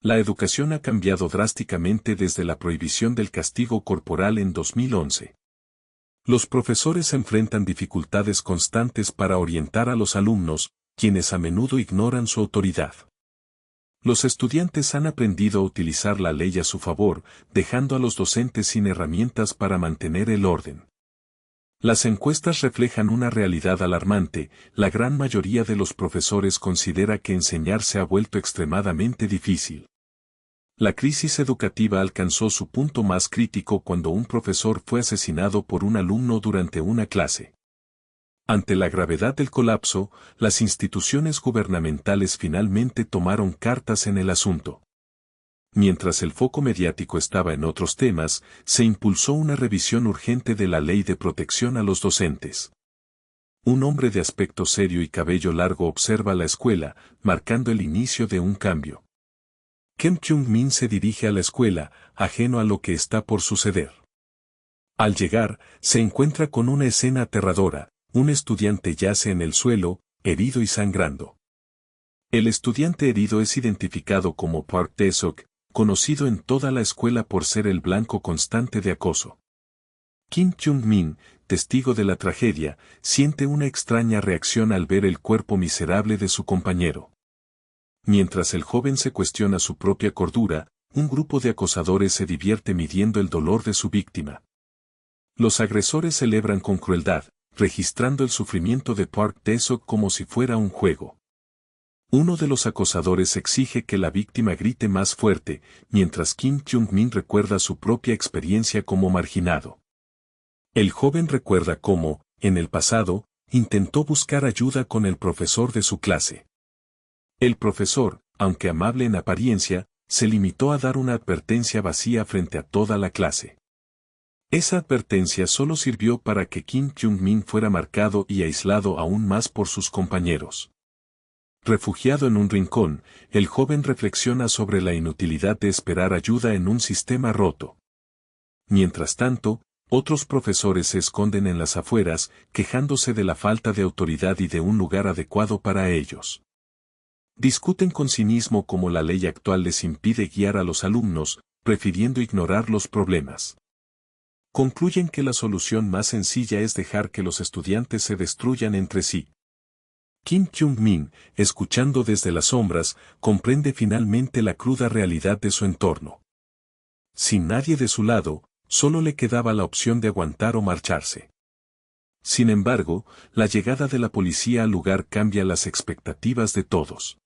La educación ha cambiado drásticamente desde la prohibición del castigo corporal en 2011. Los profesores enfrentan dificultades constantes para orientar a los alumnos, quienes a menudo ignoran su autoridad. Los estudiantes han aprendido a utilizar la ley a su favor, dejando a los docentes sin herramientas para mantener el orden. Las encuestas reflejan una realidad alarmante: la gran mayoría de los profesores considera que enseñar se ha vuelto extremadamente difícil. La crisis educativa alcanzó su punto más crítico cuando un profesor fue asesinado por un alumno durante una clase. Ante la gravedad del colapso, las instituciones gubernamentales finalmente tomaron cartas en el asunto. Mientras el foco mediático estaba en otros temas, se impulsó una revisión urgente de la Ley de Protección a los Docentes. Un hombre de aspecto serio y cabello largo observa la escuela, marcando el inicio de un cambio. Kim Kyung-min se dirige a la escuela, ajeno a lo que está por suceder. Al llegar, se encuentra con una escena aterradora: un estudiante yace en el suelo, herido y sangrando. El estudiante herido es identificado como Park Tae-seok, conocido en toda la escuela por ser el blanco constante de acoso. Kim Kyung-min, testigo de la tragedia, siente una extraña reacción al ver el cuerpo miserable de su compañero. Mientras el joven se cuestiona su propia cordura, un grupo de acosadores se divierte midiendo el dolor de su víctima. Los agresores celebran con crueldad, registrando el sufrimiento de Park Tae-seok como si fuera un juego. Uno de los acosadores exige que la víctima grite más fuerte, mientras Kim Kyung-min recuerda su propia experiencia como marginado. El joven recuerda cómo, en el pasado, intentó buscar ayuda con el profesor de su clase. El profesor, aunque amable en apariencia, se limitó a dar una advertencia vacía frente a toda la clase. Esa advertencia solo sirvió para que Kim Kyung-min fuera marcado y aislado aún más por sus compañeros. Refugiado en un rincón, el joven reflexiona sobre la inutilidad de esperar ayuda en un sistema roto. Mientras tanto, otros profesores se esconden en las afueras, quejándose de la falta de autoridad y de un lugar adecuado para ellos. Discuten con cinismo cómo la ley actual les impide guiar a los alumnos, prefiriendo ignorar los problemas. Concluyen que la solución más sencilla es dejar que los estudiantes se destruyan entre sí. Kim Kyung-min, escuchando desde las sombras, comprende finalmente la cruda realidad de su entorno. Sin nadie de su lado, solo le quedaba la opción de aguantar o marcharse. Sin embargo, la llegada de la policía al lugar cambia las expectativas de todos.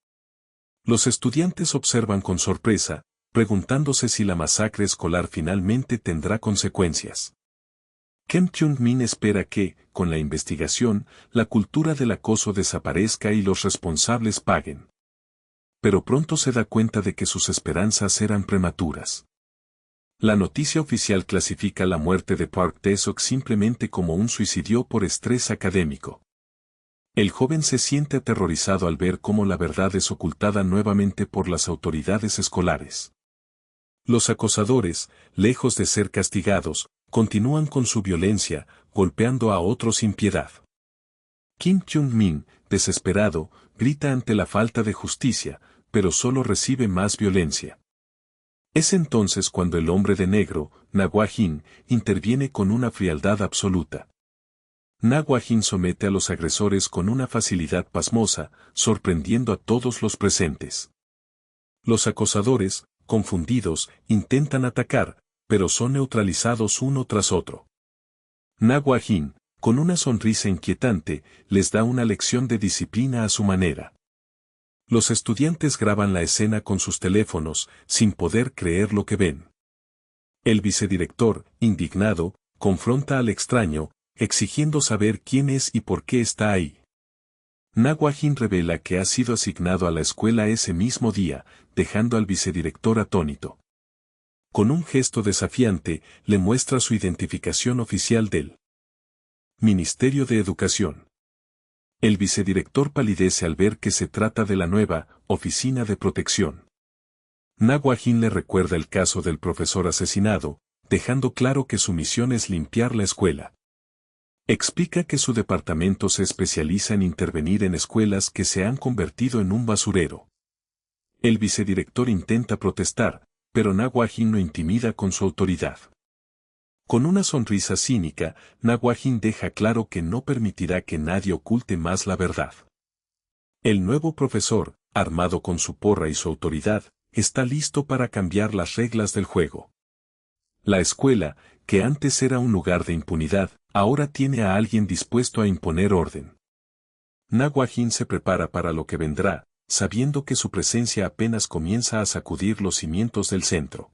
Los estudiantes observan con sorpresa, preguntándose si la masacre escolar finalmente tendrá consecuencias. Kim Kyung-min espera que, con la investigación, la cultura del acoso desaparezca y los responsables paguen. Pero pronto se da cuenta de que sus esperanzas eran prematuras. La noticia oficial clasifica la muerte de Park Tae-seok simplemente como un suicidio por estrés académico. El joven se siente aterrorizado al ver cómo la verdad es ocultada nuevamente por las autoridades escolares. Los acosadores, lejos de ser castigados, continúan con su violencia, golpeando a otros sin piedad. Kim Kyung-min, desesperado, grita ante la falta de justicia, pero solo recibe más violencia. Es entonces cuando el hombre de negro, Na Hwa-jin, interviene con una frialdad absoluta. Na Hwa-jin somete a los agresores con una facilidad pasmosa, sorprendiendo a todos los presentes. Los acosadores, confundidos, intentan atacar, pero son neutralizados uno tras otro. Na Hwa-jin, con una sonrisa inquietante, les da una lección de disciplina a su manera. Los estudiantes graban la escena con sus teléfonos, sin poder creer lo que ven. El vicedirector, indignado, confronta al extraño, exigiendo saber quién es y por qué está ahí. Na Hwa-jin revela que ha sido asignado a la escuela ese mismo día, dejando al vicedirector atónito. Con un gesto desafiante, le muestra su identificación oficial del Ministerio de Educación. El vicedirector palidece al ver que se trata de la nueva Oficina de Protección. Na Hwa-jin le recuerda el caso del profesor asesinado, dejando claro que su misión es limpiar la escuela. Explica que su departamento se especializa en intervenir en escuelas que se han convertido en un basurero. El vicedirector intenta protestar, pero Naguahin lo intimida con su autoridad. Con una sonrisa cínica, Naguahin deja claro que no permitirá que nadie oculte más la verdad. El nuevo profesor, armado con su porra y su autoridad, está listo para cambiar las reglas del juego. La escuela, que antes era un lugar de impunidad, ahora tiene a alguien dispuesto a imponer orden. Naguahin se prepara para lo que vendrá, sabiendo que su presencia apenas comienza a sacudir los cimientos del centro.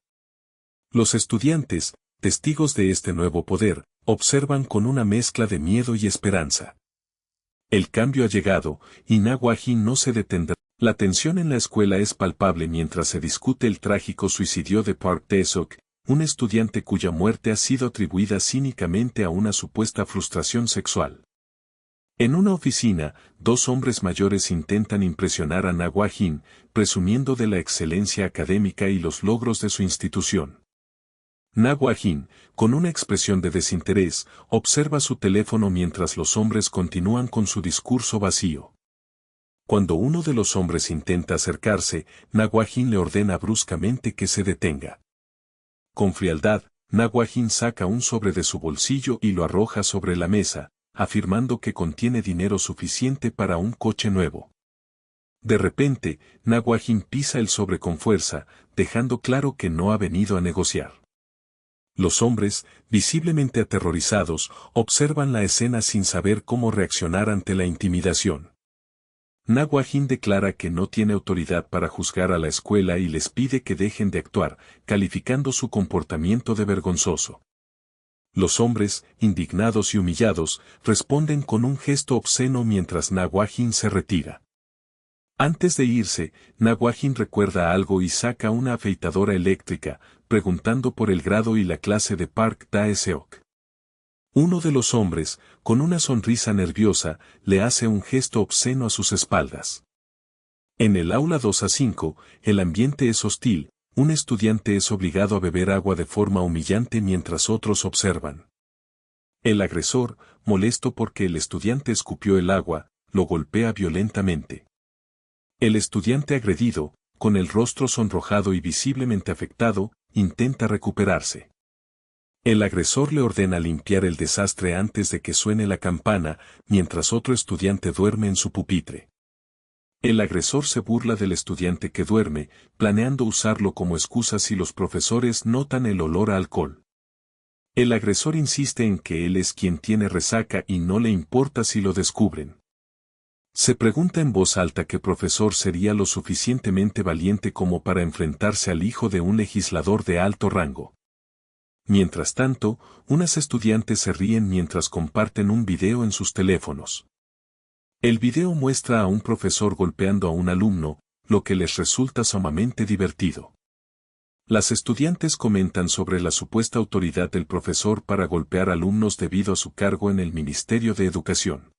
Los estudiantes, testigos de este nuevo poder, observan con una mezcla de miedo y esperanza. El cambio ha llegado, y Naguahin no se detendrá. La tensión en la escuela es palpable mientras se discute el trágico suicidio de Park Tae-seok, un estudiante cuya muerte ha sido atribuida cínicamente a una supuesta frustración sexual. En una oficina, dos hombres mayores intentan impresionar a Naguahin, presumiendo de la excelencia académica y los logros de su institución. Naguahin, con una expresión de desinterés, observa su teléfono mientras los hombres continúan con su discurso vacío. Cuando uno de los hombres intenta acercarse, Naguahin le ordena bruscamente que se detenga. Con frialdad, Naguahin saca un sobre de su bolsillo y lo arroja sobre la mesa, afirmando que contiene dinero suficiente para un coche nuevo. De repente, Naguahin pisa el sobre con fuerza, dejando claro que no ha venido a negociar. Los hombres, visiblemente aterrorizados, observan la escena sin saber cómo reaccionar ante la intimidación. Naguahin declara que no tiene autoridad para juzgar a la escuela y les pide que dejen de actuar, calificando su comportamiento de vergonzoso. Los hombres, indignados y humillados, responden con un gesto obsceno mientras Naguahin se retira. Antes de irse, Naguahin recuerda algo y saca una afeitadora eléctrica, preguntando por el grado y la clase de Park Tae-seok. Uno de los hombres, con una sonrisa nerviosa, le hace un gesto obsceno a sus espaldas. En el aula 2A5, el ambiente es hostil, un estudiante es obligado a beber agua de forma humillante mientras otros observan. El agresor, molesto porque el estudiante escupió el agua, lo golpea violentamente. El estudiante agredido, con el rostro sonrojado y visiblemente afectado, intenta recuperarse. El agresor le ordena limpiar el desastre antes de que suene la campana, mientras otro estudiante duerme en su pupitre. El agresor se burla del estudiante que duerme, planeando usarlo como excusa si los profesores notan el olor a alcohol. El agresor insiste en que él es quien tiene resaca y no le importa si lo descubren. Se pregunta en voz alta qué profesor sería lo suficientemente valiente como para enfrentarse al hijo de un legislador de alto rango. Mientras tanto, unas estudiantes se ríen mientras comparten un video en sus teléfonos. El video muestra a un profesor golpeando a un alumno, lo que les resulta sumamente divertido. Las estudiantes comentan sobre la supuesta autoridad del profesor para golpear alumnos debido a su cargo en el Ministerio de Educación.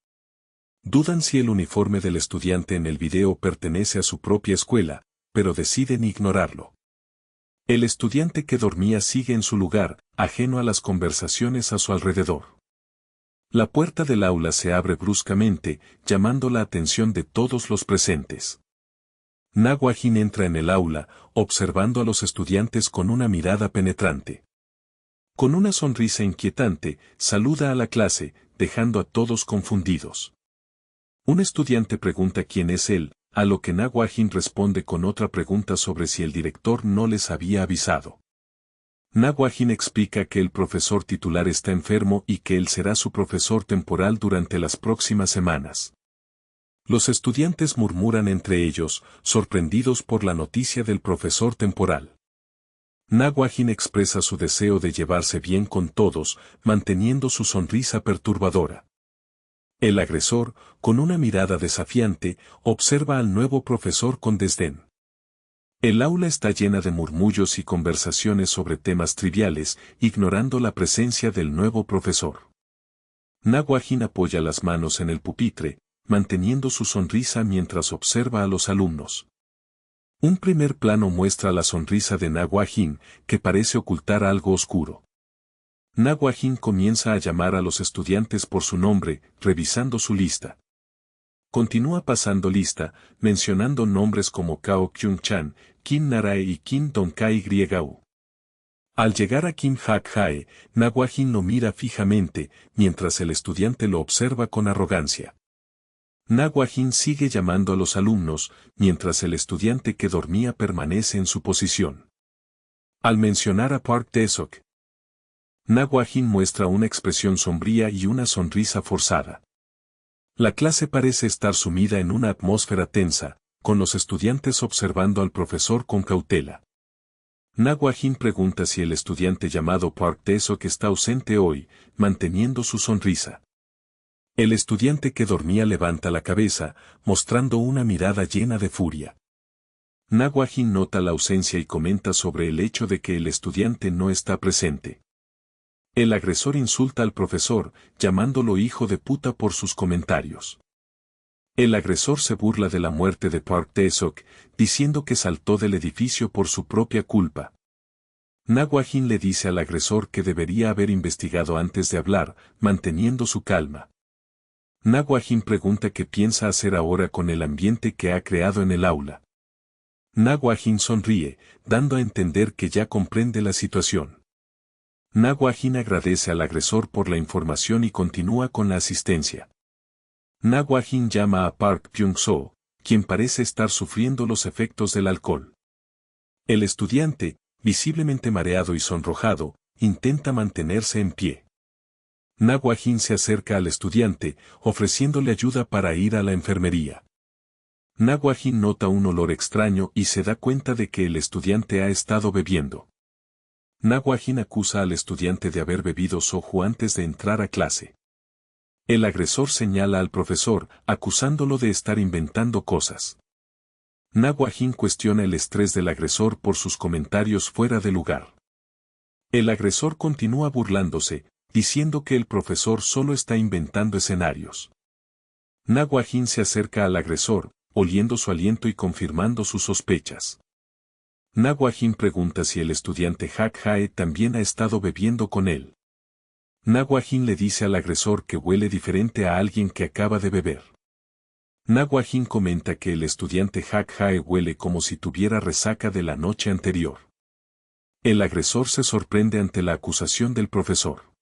Dudan si el uniforme del estudiante en el video pertenece a su propia escuela, pero deciden ignorarlo. El estudiante que dormía sigue en su lugar, ajeno a las conversaciones a su alrededor. La puerta del aula se abre bruscamente, llamando la atención de todos los presentes. Naguahin entra en el aula, observando a los estudiantes con una mirada penetrante. Con una sonrisa inquietante, saluda a la clase, dejando a todos confundidos. Un estudiante pregunta quién es él, a lo que Naguahin responde con otra pregunta sobre si el director no les había avisado. Naguahin explica que el profesor titular está enfermo y que él será su profesor temporal durante las próximas semanas. Los estudiantes murmuran entre ellos, sorprendidos por la noticia del profesor temporal. Naguahin expresa su deseo de llevarse bien con todos, manteniendo su sonrisa perturbadora. El agresor, con una mirada desafiante, observa al nuevo profesor con desdén. El aula está llena de murmullos y conversaciones sobre temas triviales, ignorando la presencia del nuevo profesor. Naguahin apoya las manos en el pupitre, manteniendo su sonrisa mientras observa a los alumnos. Un primer plano muestra la sonrisa de Naguahin, que parece ocultar algo oscuro. Naguahin comienza a llamar a los estudiantes por su nombre, revisando su lista. Continúa pasando lista, mencionando nombres como Kao Kyung-chan, Kim Narae y Kim Dong-kai Griegau. Al llegar a Kim Hak-jae, Naguajin lo mira fijamente, mientras el estudiante lo observa con arrogancia. Naguajin sigue llamando a los alumnos, mientras el estudiante que dormía permanece en su posición. Al mencionar a Park Tae-seok, Naguajin muestra una expresión sombría y una sonrisa forzada. La clase parece estar sumida en una atmósfera tensa, con los estudiantes observando al profesor con cautela. Naguajin pregunta si el estudiante llamado Park Tae-seok está ausente hoy, manteniendo su sonrisa. El estudiante que dormía levanta la cabeza, mostrando una mirada llena de furia. Naguajin nota la ausencia y comenta sobre el hecho de que el estudiante no está presente. El agresor insulta al profesor, llamándolo hijo de puta por sus comentarios. El agresor se burla de la muerte de Park Tae-seok, diciendo que saltó del edificio por su propia culpa. Naguajin le dice al agresor que debería haber investigado antes de hablar, manteniendo su calma. Naguajin pregunta qué piensa hacer ahora con el ambiente que ha creado en el aula. Naguajin sonríe, dando a entender que ya comprende la situación. Naguajin agradece al agresor por la información y continúa con la asistencia. Naguajin llama a Park Byung-soo, quien parece estar sufriendo los efectos del alcohol. El estudiante, visiblemente mareado y sonrojado, intenta mantenerse en pie. Naguajin se acerca al estudiante, ofreciéndole ayuda para ir a la enfermería. Naguajin nota un olor extraño y se da cuenta de que el estudiante ha estado bebiendo. Naguajin acusa al estudiante de haber bebido soju antes de entrar a clase. El agresor señala al profesor, acusándolo de estar inventando cosas. Naguajin cuestiona el estrés del agresor por sus comentarios fuera de lugar. El agresor continúa burlándose, diciendo que el profesor solo está inventando escenarios. Naguajin se acerca al agresor, oliendo su aliento y confirmando sus sospechas. Naguajin pregunta si el estudiante Hak-jae también ha estado bebiendo con él. Naguajin le dice al agresor que huele diferente a alguien que acaba de beber. Naguajin comenta que el estudiante Hak-jae huele como si tuviera resaca de la noche anterior. El agresor se sorprende ante la acusación del profesor.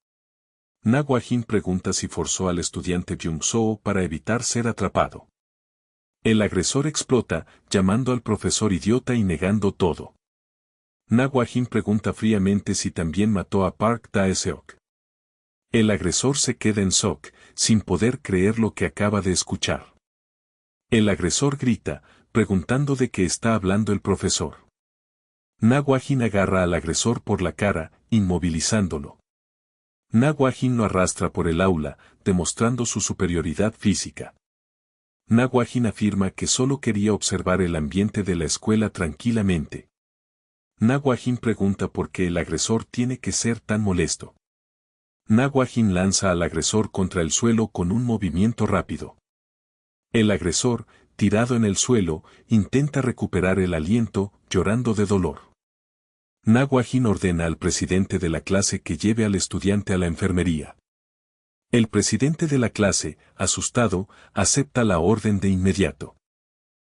Naguajin pregunta si forzó al estudiante Byung-soo para evitar ser atrapado. El agresor explota, llamando al profesor idiota y negando todo. Naguajin pregunta fríamente si también mató a Park Tae-seok. El agresor se queda en shock, sin poder creer lo que acaba de escuchar. El agresor grita, preguntando de qué está hablando el profesor. Naguajin agarra al agresor por la cara, inmovilizándolo. Naguajin lo arrastra por el aula, demostrando su superioridad física. Naguajin afirma que solo quería observar el ambiente de la escuela tranquilamente. Naguajin pregunta por qué el agresor tiene que ser tan molesto. Naguajin lanza al agresor contra el suelo con un movimiento rápido. El agresor, tirado en el suelo, intenta recuperar el aliento, llorando de dolor. Naguajin ordena al presidente de la clase que lleve al estudiante a la enfermería. El presidente de la clase, asustado, acepta la orden de inmediato.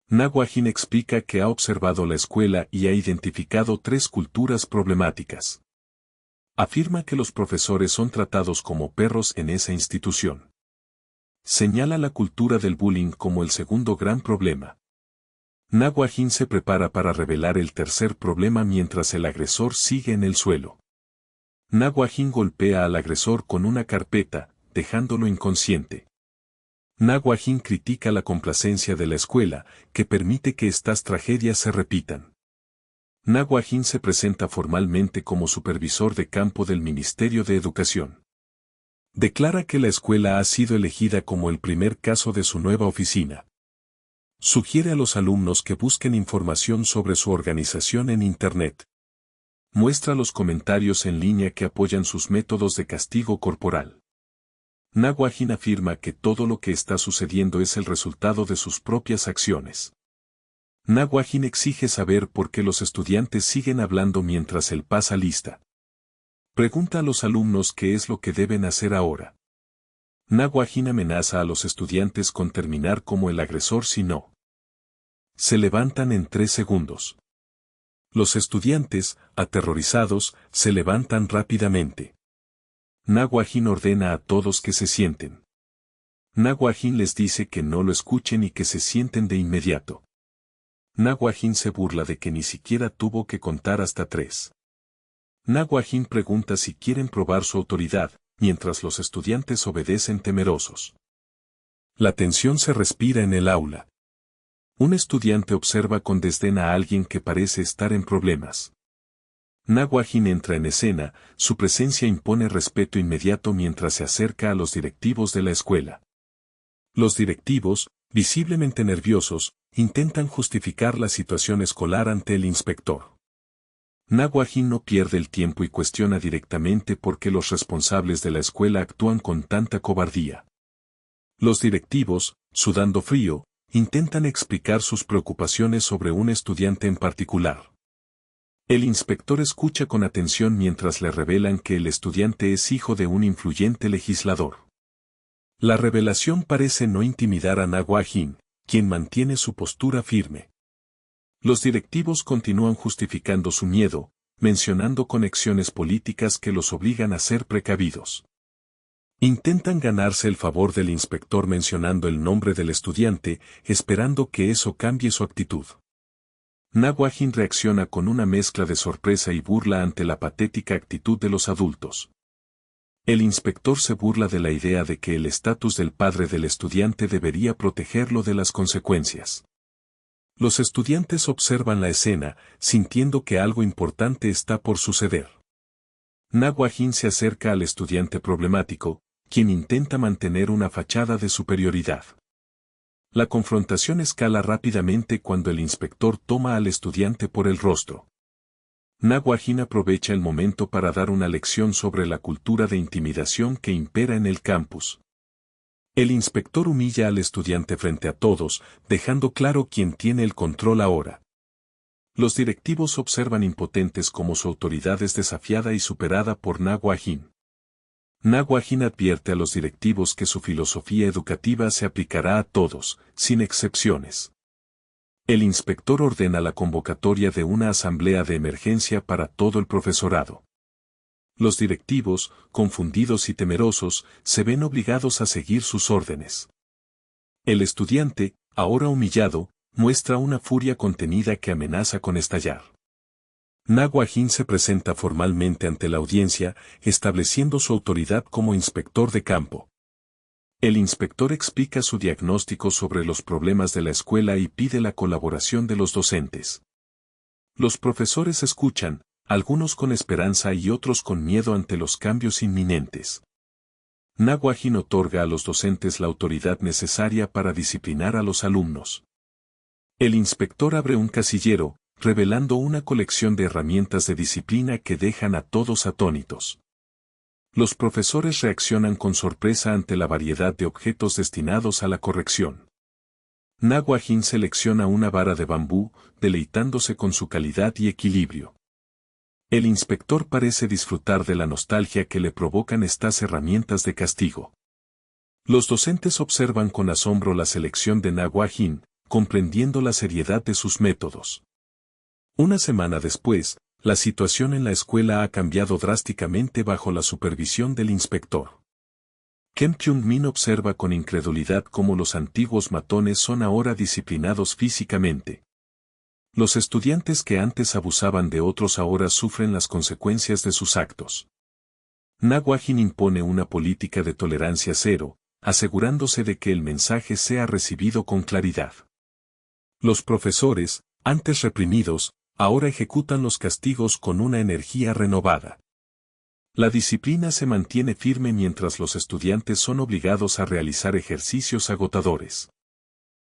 Naguajin explica que ha observado la escuela y ha identificado 3 culturas problemáticas. Afirma que los profesores son tratados como perros en esa institución. Señala la cultura del bullying como el segundo gran problema. Naguajin se prepara para revelar el tercer problema mientras el agresor sigue en el suelo. Naguajin golpea al agresor con una carpeta, dejándolo inconsciente. Naguajin critica la complacencia de la escuela, que permite que estas tragedias se repitan. Naguajin se presenta formalmente como supervisor de campo del Ministerio de Educación. Declara que la escuela ha sido elegida como el primer caso de su nueva oficina. Sugiere a los alumnos que busquen información sobre su organización en Internet. Muestra los comentarios en línea que apoyan sus métodos de castigo corporal. Naguajin afirma que todo lo que está sucediendo es el resultado de sus propias acciones. Naguajin exige saber por qué los estudiantes siguen hablando mientras él pasa lista. Pregunta a los alumnos qué es lo que deben hacer ahora. Naguajin amenaza a los estudiantes con terminar como el agresor si no se levantan en 3 segundos. Los estudiantes, aterrorizados, se levantan rápidamente. Naguajin ordena a todos que se sienten. Naguajin les dice que no lo escuchen y que se sienten de inmediato. Naguajin se burla de que ni siquiera tuvo que contar hasta 3. Naguajin pregunta si quieren probar su autoridad, mientras los estudiantes obedecen temerosos. La tensión se respira en el aula. Un estudiante observa con desdén a alguien que parece estar en problemas. Naguajin entra en escena, su presencia impone respeto inmediato mientras se acerca a los directivos de la escuela. Los directivos, visiblemente nerviosos, intentan justificar la situación escolar ante el inspector. Naguajin no pierde el tiempo y cuestiona directamente por qué los responsables de la escuela actúan con tanta cobardía. Los directivos, sudando frío, intentan explicar sus preocupaciones sobre un estudiante en particular. El inspector escucha con atención mientras le revelan que el estudiante es hijo de un influyente legislador. La revelación parece no intimidar a Naguajin, quien mantiene su postura firme. Los directivos continúan justificando su miedo, mencionando conexiones políticas que los obligan a ser precavidos. Intentan ganarse el favor del inspector mencionando el nombre del estudiante, esperando que eso cambie su actitud. Naguajin reacciona con una mezcla de sorpresa y burla ante la patética actitud de los adultos. El inspector se burla de la idea de que el estatus del padre del estudiante debería protegerlo de las consecuencias. Los estudiantes observan la escena, sintiendo que algo importante está por suceder. Naguajin se acerca al estudiante problemático, quien intenta mantener una fachada de superioridad. La confrontación escala rápidamente cuando el inspector toma al estudiante por el rostro. Naguajin aprovecha el momento para dar una lección sobre la cultura de intimidación que impera en el campus. El inspector humilla al estudiante frente a todos, dejando claro quién tiene el control ahora. Los directivos observan impotentes como su autoridad es desafiada y superada por Naguajin. Naguajin advierte a los directivos que su filosofía educativa se aplicará a todos, sin excepciones. El inspector ordena la convocatoria de una asamblea de emergencia para todo el profesorado. Los directivos, confundidos y temerosos, se ven obligados a seguir sus órdenes. El estudiante, ahora humillado, muestra una furia contenida que amenaza con estallar. Naguajin se presenta formalmente ante la audiencia, estableciendo su autoridad como inspector de campo. El inspector explica su diagnóstico sobre los problemas de la escuela y pide la colaboración de los docentes. Los profesores escuchan, algunos con esperanza y otros con miedo ante los cambios inminentes. Naguajin otorga a los docentes la autoridad necesaria para disciplinar a los alumnos. El inspector abre un casillero, revelando una colección de herramientas de disciplina que dejan a todos atónitos. Los profesores reaccionan con sorpresa ante la variedad de objetos destinados a la corrección. Naguajin selecciona una vara de bambú, deleitándose con su calidad y equilibrio. El inspector parece disfrutar de la nostalgia que le provocan estas herramientas de castigo. Los docentes observan con asombro la selección de Naguajin, comprendiendo la seriedad de sus métodos. Una semana después, la situación en la escuela ha cambiado drásticamente bajo la supervisión del inspector. Kim Kyung-min observa con incredulidad cómo los antiguos matones son ahora disciplinados físicamente. Los estudiantes que antes abusaban de otros ahora sufren las consecuencias de sus actos. Naguajin impone una política de tolerancia cero, asegurándose de que el mensaje sea recibido con claridad. Los profesores, antes reprimidos, ahora ejecutan los castigos con una energía renovada. La disciplina se mantiene firme mientras los estudiantes son obligados a realizar ejercicios agotadores.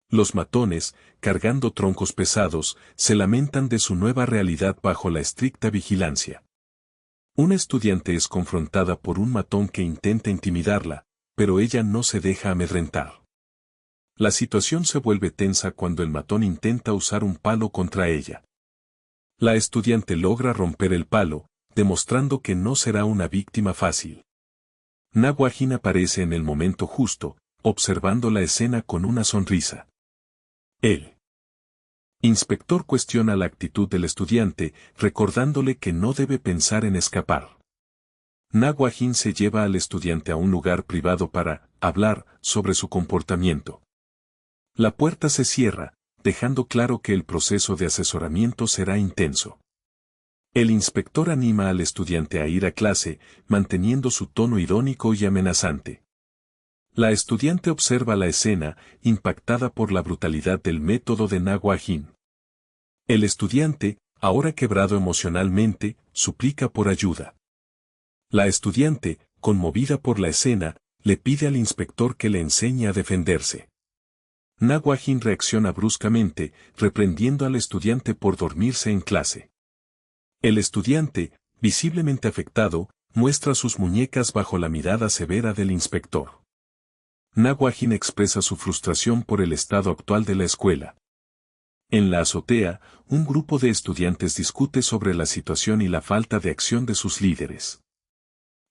Los matones, cargando troncos pesados, se lamentan de su nueva realidad bajo la estricta vigilancia. Una estudiante es confrontada por un matón que intenta intimidarla, pero ella no se deja amedrentar. La situación se vuelve tensa cuando el matón intenta usar un palo contra ella. La estudiante logra romper el palo, demostrando que no será una víctima fácil. Naguajin aparece en el momento justo, observando la escena con una sonrisa. El inspector cuestiona la actitud del estudiante, recordándole que no debe pensar en escapar. Naguajin se lleva al estudiante a un lugar privado para hablar sobre su comportamiento. La puerta se cierra, dejando claro que el proceso de asesoramiento será intenso. El inspector anima al estudiante a ir a clase, manteniendo su tono irónico y amenazante. La estudiante observa la escena, impactada por la brutalidad del método de Naguajin. El estudiante, ahora quebrado emocionalmente, suplica por ayuda. La estudiante, conmovida por la escena, le pide al inspector que le enseñe a defenderse. Naguajin reacciona bruscamente, reprendiendo al estudiante por dormirse en clase. El estudiante, visiblemente afectado, muestra sus muñecas bajo la mirada severa del inspector. Naguajin expresa su frustración por el estado actual de la escuela. En la azotea, un grupo de estudiantes discute sobre la situación y la falta de acción de sus líderes.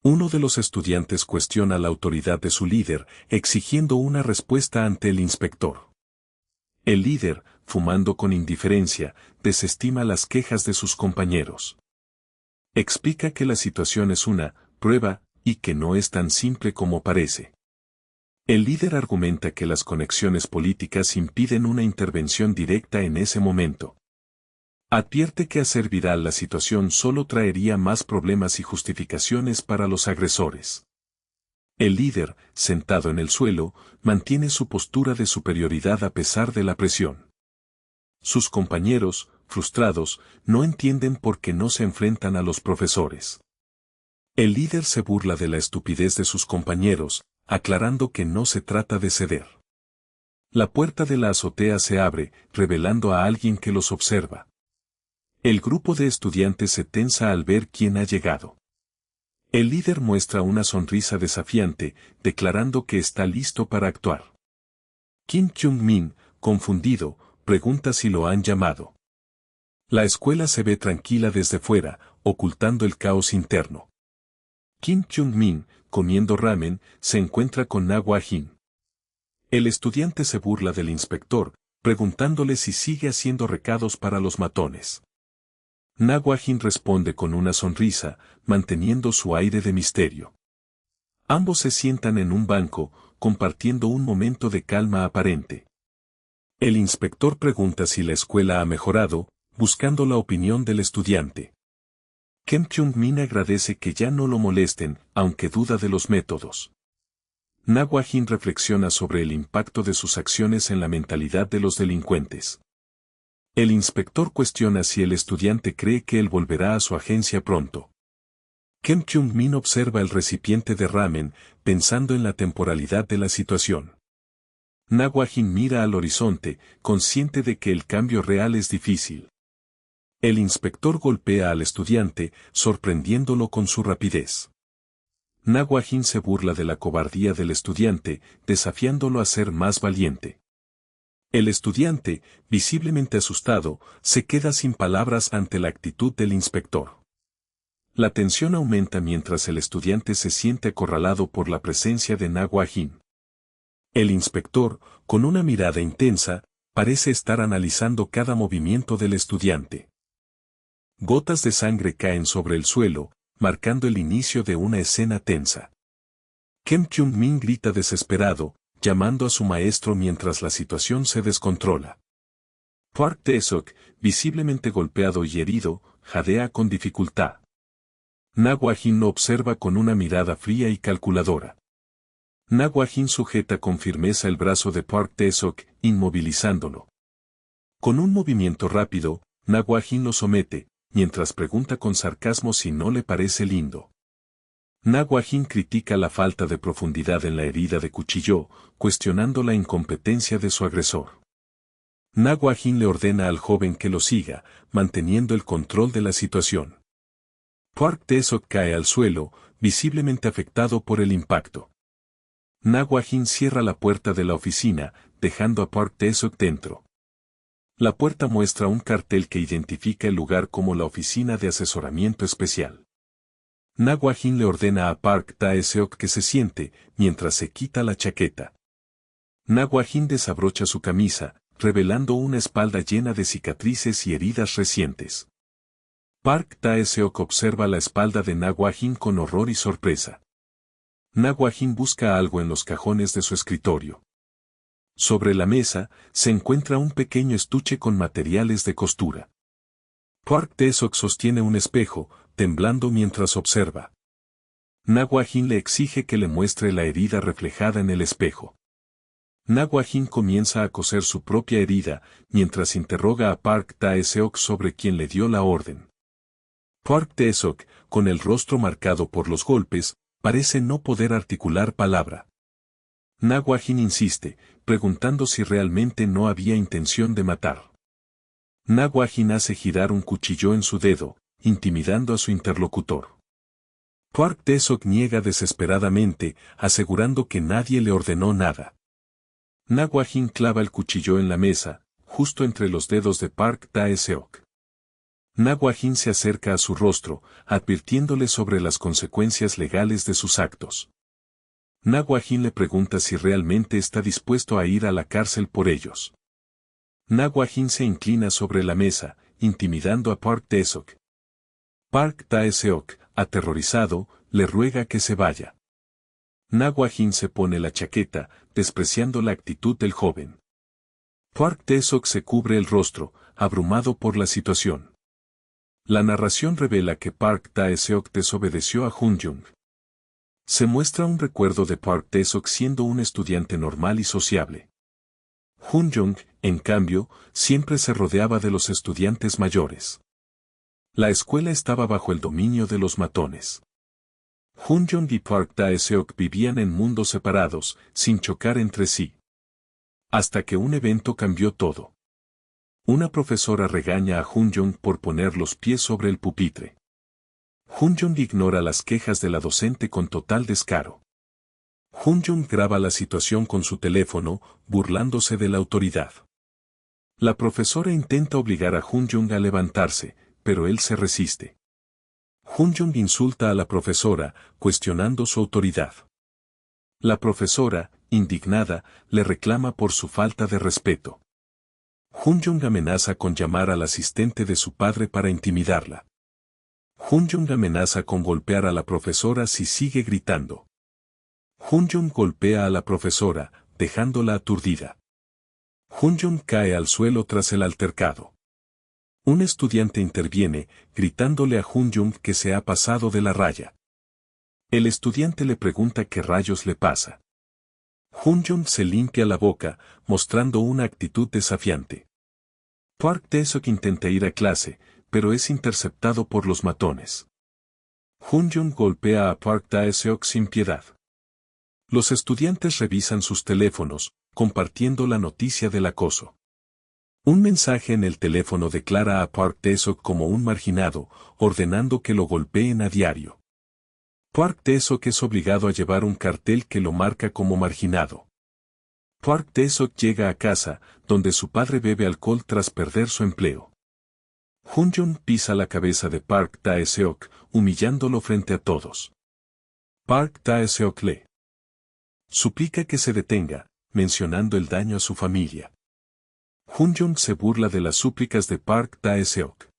Uno de los estudiantes cuestiona la autoridad de su líder, exigiendo una respuesta ante el inspector. El líder, fumando con indiferencia, desestima las quejas de sus compañeros. Explica que la situación es una prueba y que no es tan simple como parece. El líder argumenta que las conexiones políticas impiden una intervención directa en ese momento. Advierte que hacer viral la situación solo traería más problemas y justificaciones para los agresores. El líder, sentado en el suelo, mantiene su postura de superioridad a pesar de la presión. Sus compañeros, frustrados, no entienden por qué no se enfrentan a los profesores. El líder se burla de la estupidez de sus compañeros, aclarando que no se trata de ceder. La puerta de la azotea se abre, revelando a alguien que los observa. El grupo de estudiantes se tensa al ver quién ha llegado. El líder muestra una sonrisa desafiante, declarando que está listo para actuar. Kim Kyung-min, confundido, pregunta si lo han llamado. La escuela se ve tranquila desde fuera, ocultando el caos interno. Kim Kyung-min, comiendo ramen, se encuentra con Naguajin. El estudiante se burla del inspector, preguntándole si sigue haciendo recados para los matones. Naguajin responde con una sonrisa, manteniendo su aire de misterio. Ambos se sientan en un banco, compartiendo un momento de calma aparente. El inspector pregunta si la escuela ha mejorado, buscando la opinión del estudiante. Kim Kyung-min agradece que ya no lo molesten, aunque duda de los métodos. Naguajin reflexiona sobre el impacto de sus acciones en la mentalidad de los delincuentes. El inspector cuestiona si el estudiante cree que él volverá a su agencia pronto. Kim Kyung-min observa el recipiente de ramen, pensando en la temporalidad de la situación. Naguajin mira al horizonte, consciente de que el cambio real es difícil. El inspector golpea al estudiante, sorprendiéndolo con su rapidez. Naguajin se burla de la cobardía del estudiante, desafiándolo a ser más valiente. El estudiante, visiblemente asustado, se queda sin palabras ante la actitud del inspector. La tensión aumenta mientras el estudiante se siente acorralado por la presencia de Naguajin. El inspector, con una mirada intensa, parece estar analizando cada movimiento del estudiante. Gotas de sangre caen sobre el suelo, marcando el inicio de una escena tensa. Kim Kyung-min grita desesperado, llamando a su maestro mientras la situación se descontrola. Park Tae-seok, visiblemente golpeado y herido, jadea con dificultad. Naguajin lo observa con una mirada fría y calculadora. Naguajin sujeta con firmeza el brazo de Park Tae-seok, inmovilizándolo. Con un movimiento rápido, Naguajin lo somete, mientras pregunta con sarcasmo si no le parece lindo. Naguajin critica la falta de profundidad en la herida de cuchillo, cuestionando la incompetencia de su agresor. Naguajin le ordena al joven que lo siga, manteniendo el control de la situación. Park Tae-seok cae al suelo, visiblemente afectado por el impacto. Naguajin cierra la puerta de la oficina, dejando a Park Tae-seok dentro. La puerta muestra un cartel que identifica el lugar como la Oficina de Asesoramiento Especial. Na Hwa-jin le ordena a Park Tae-seok que se siente, mientras se quita la chaqueta. Na Hwa-jin desabrocha su camisa, revelando una espalda llena de cicatrices y heridas recientes. Park Tae-seok observa la espalda de Na Hwa-jin con horror y sorpresa. Na Hwa-jin busca algo en los cajones de su escritorio. Sobre la mesa, se encuentra un pequeño estuche con materiales de costura. Park Tae-seok sostiene un espejo, temblando mientras observa. Na Hwa-jin le exige que le muestre la herida reflejada en el espejo. Na Hwa-jin comienza a coser su propia herida, mientras interroga a Park Tae-seok sobre quién le dio la orden. Park Tae-seok, con el rostro marcado por los golpes, parece no poder articular palabra. Na Hwa-jin insiste, preguntando si realmente no había intención de matar. Na Hwa-jin hace girar un cuchillo en su dedo, intimidando a su interlocutor. Park Tae-seok niega desesperadamente, asegurando que nadie le ordenó nada. Na Hwa-jin clava el cuchillo en la mesa, justo entre los dedos de Park Tae-seok. Na Hwa-jin se acerca a su rostro, advirtiéndole sobre las consecuencias legales de sus actos. Na Hwa-jin le pregunta si realmente está dispuesto a ir a la cárcel por ellos. Na Hwa-jin se inclina sobre la mesa, intimidando a Park Tae-seok. Park Tae-seok, aterrorizado, le ruega que se vaya. Na Hwa-jin se pone la chaqueta, despreciando la actitud del joven. Park Tae-seok se cubre el rostro, abrumado por la situación. La narración revela que Park Tae-seok desobedeció a Hun-jung. Se muestra un recuerdo de Park Tae-seok siendo un estudiante normal y sociable. Hun-jung, en cambio, siempre se rodeaba de los estudiantes mayores. La escuela estaba bajo el dominio de los matones. Hun-jung y Park Tae-seok vivían en mundos separados, sin chocar entre sí. Hasta que un evento cambió todo. Una profesora regaña a Hun-jung por poner los pies sobre el pupitre. Hun-jung ignora las quejas de la docente con total descaro. Hun-jung graba la situación con su teléfono, burlándose de la autoridad. La profesora intenta obligar a Hun-jung a levantarse, pero él se resiste. Hun-jung insulta a la profesora, cuestionando su autoridad. La profesora, indignada, le reclama por su falta de respeto. Hun-jung amenaza con llamar al asistente de su padre para intimidarla. Hun-jung amenaza con golpear a la profesora si sigue gritando. Hun-jung golpea a la profesora, dejándola aturdida. Hun-jung cae al suelo tras el altercado. Un estudiante interviene, gritándole a Hun-jung que se ha pasado de la raya. El estudiante le pregunta qué rayos le pasa. Hun-jung se limpia la boca, mostrando una actitud desafiante. Park Tae-seok intenta ir a clase, pero es interceptado por los matones. Hun-jung golpea a Park Tae-seok sin piedad. Los estudiantes revisan sus teléfonos, compartiendo la noticia del acoso. Un mensaje en el teléfono declara a Park Tae-seok como un marginado, ordenando que lo golpeen a diario. Park Tae-seok es obligado a llevar un cartel que lo marca como marginado. Park Tae-seok llega a casa, donde su padre bebe alcohol tras perder su empleo. Hun-jung pisa la cabeza de Park Tae-seok, humillándolo frente a todos. Park Tae-seok le suplica que se detenga, mencionando el daño a su familia. Hun-jung se burla de las súplicas de Park Tae-seok.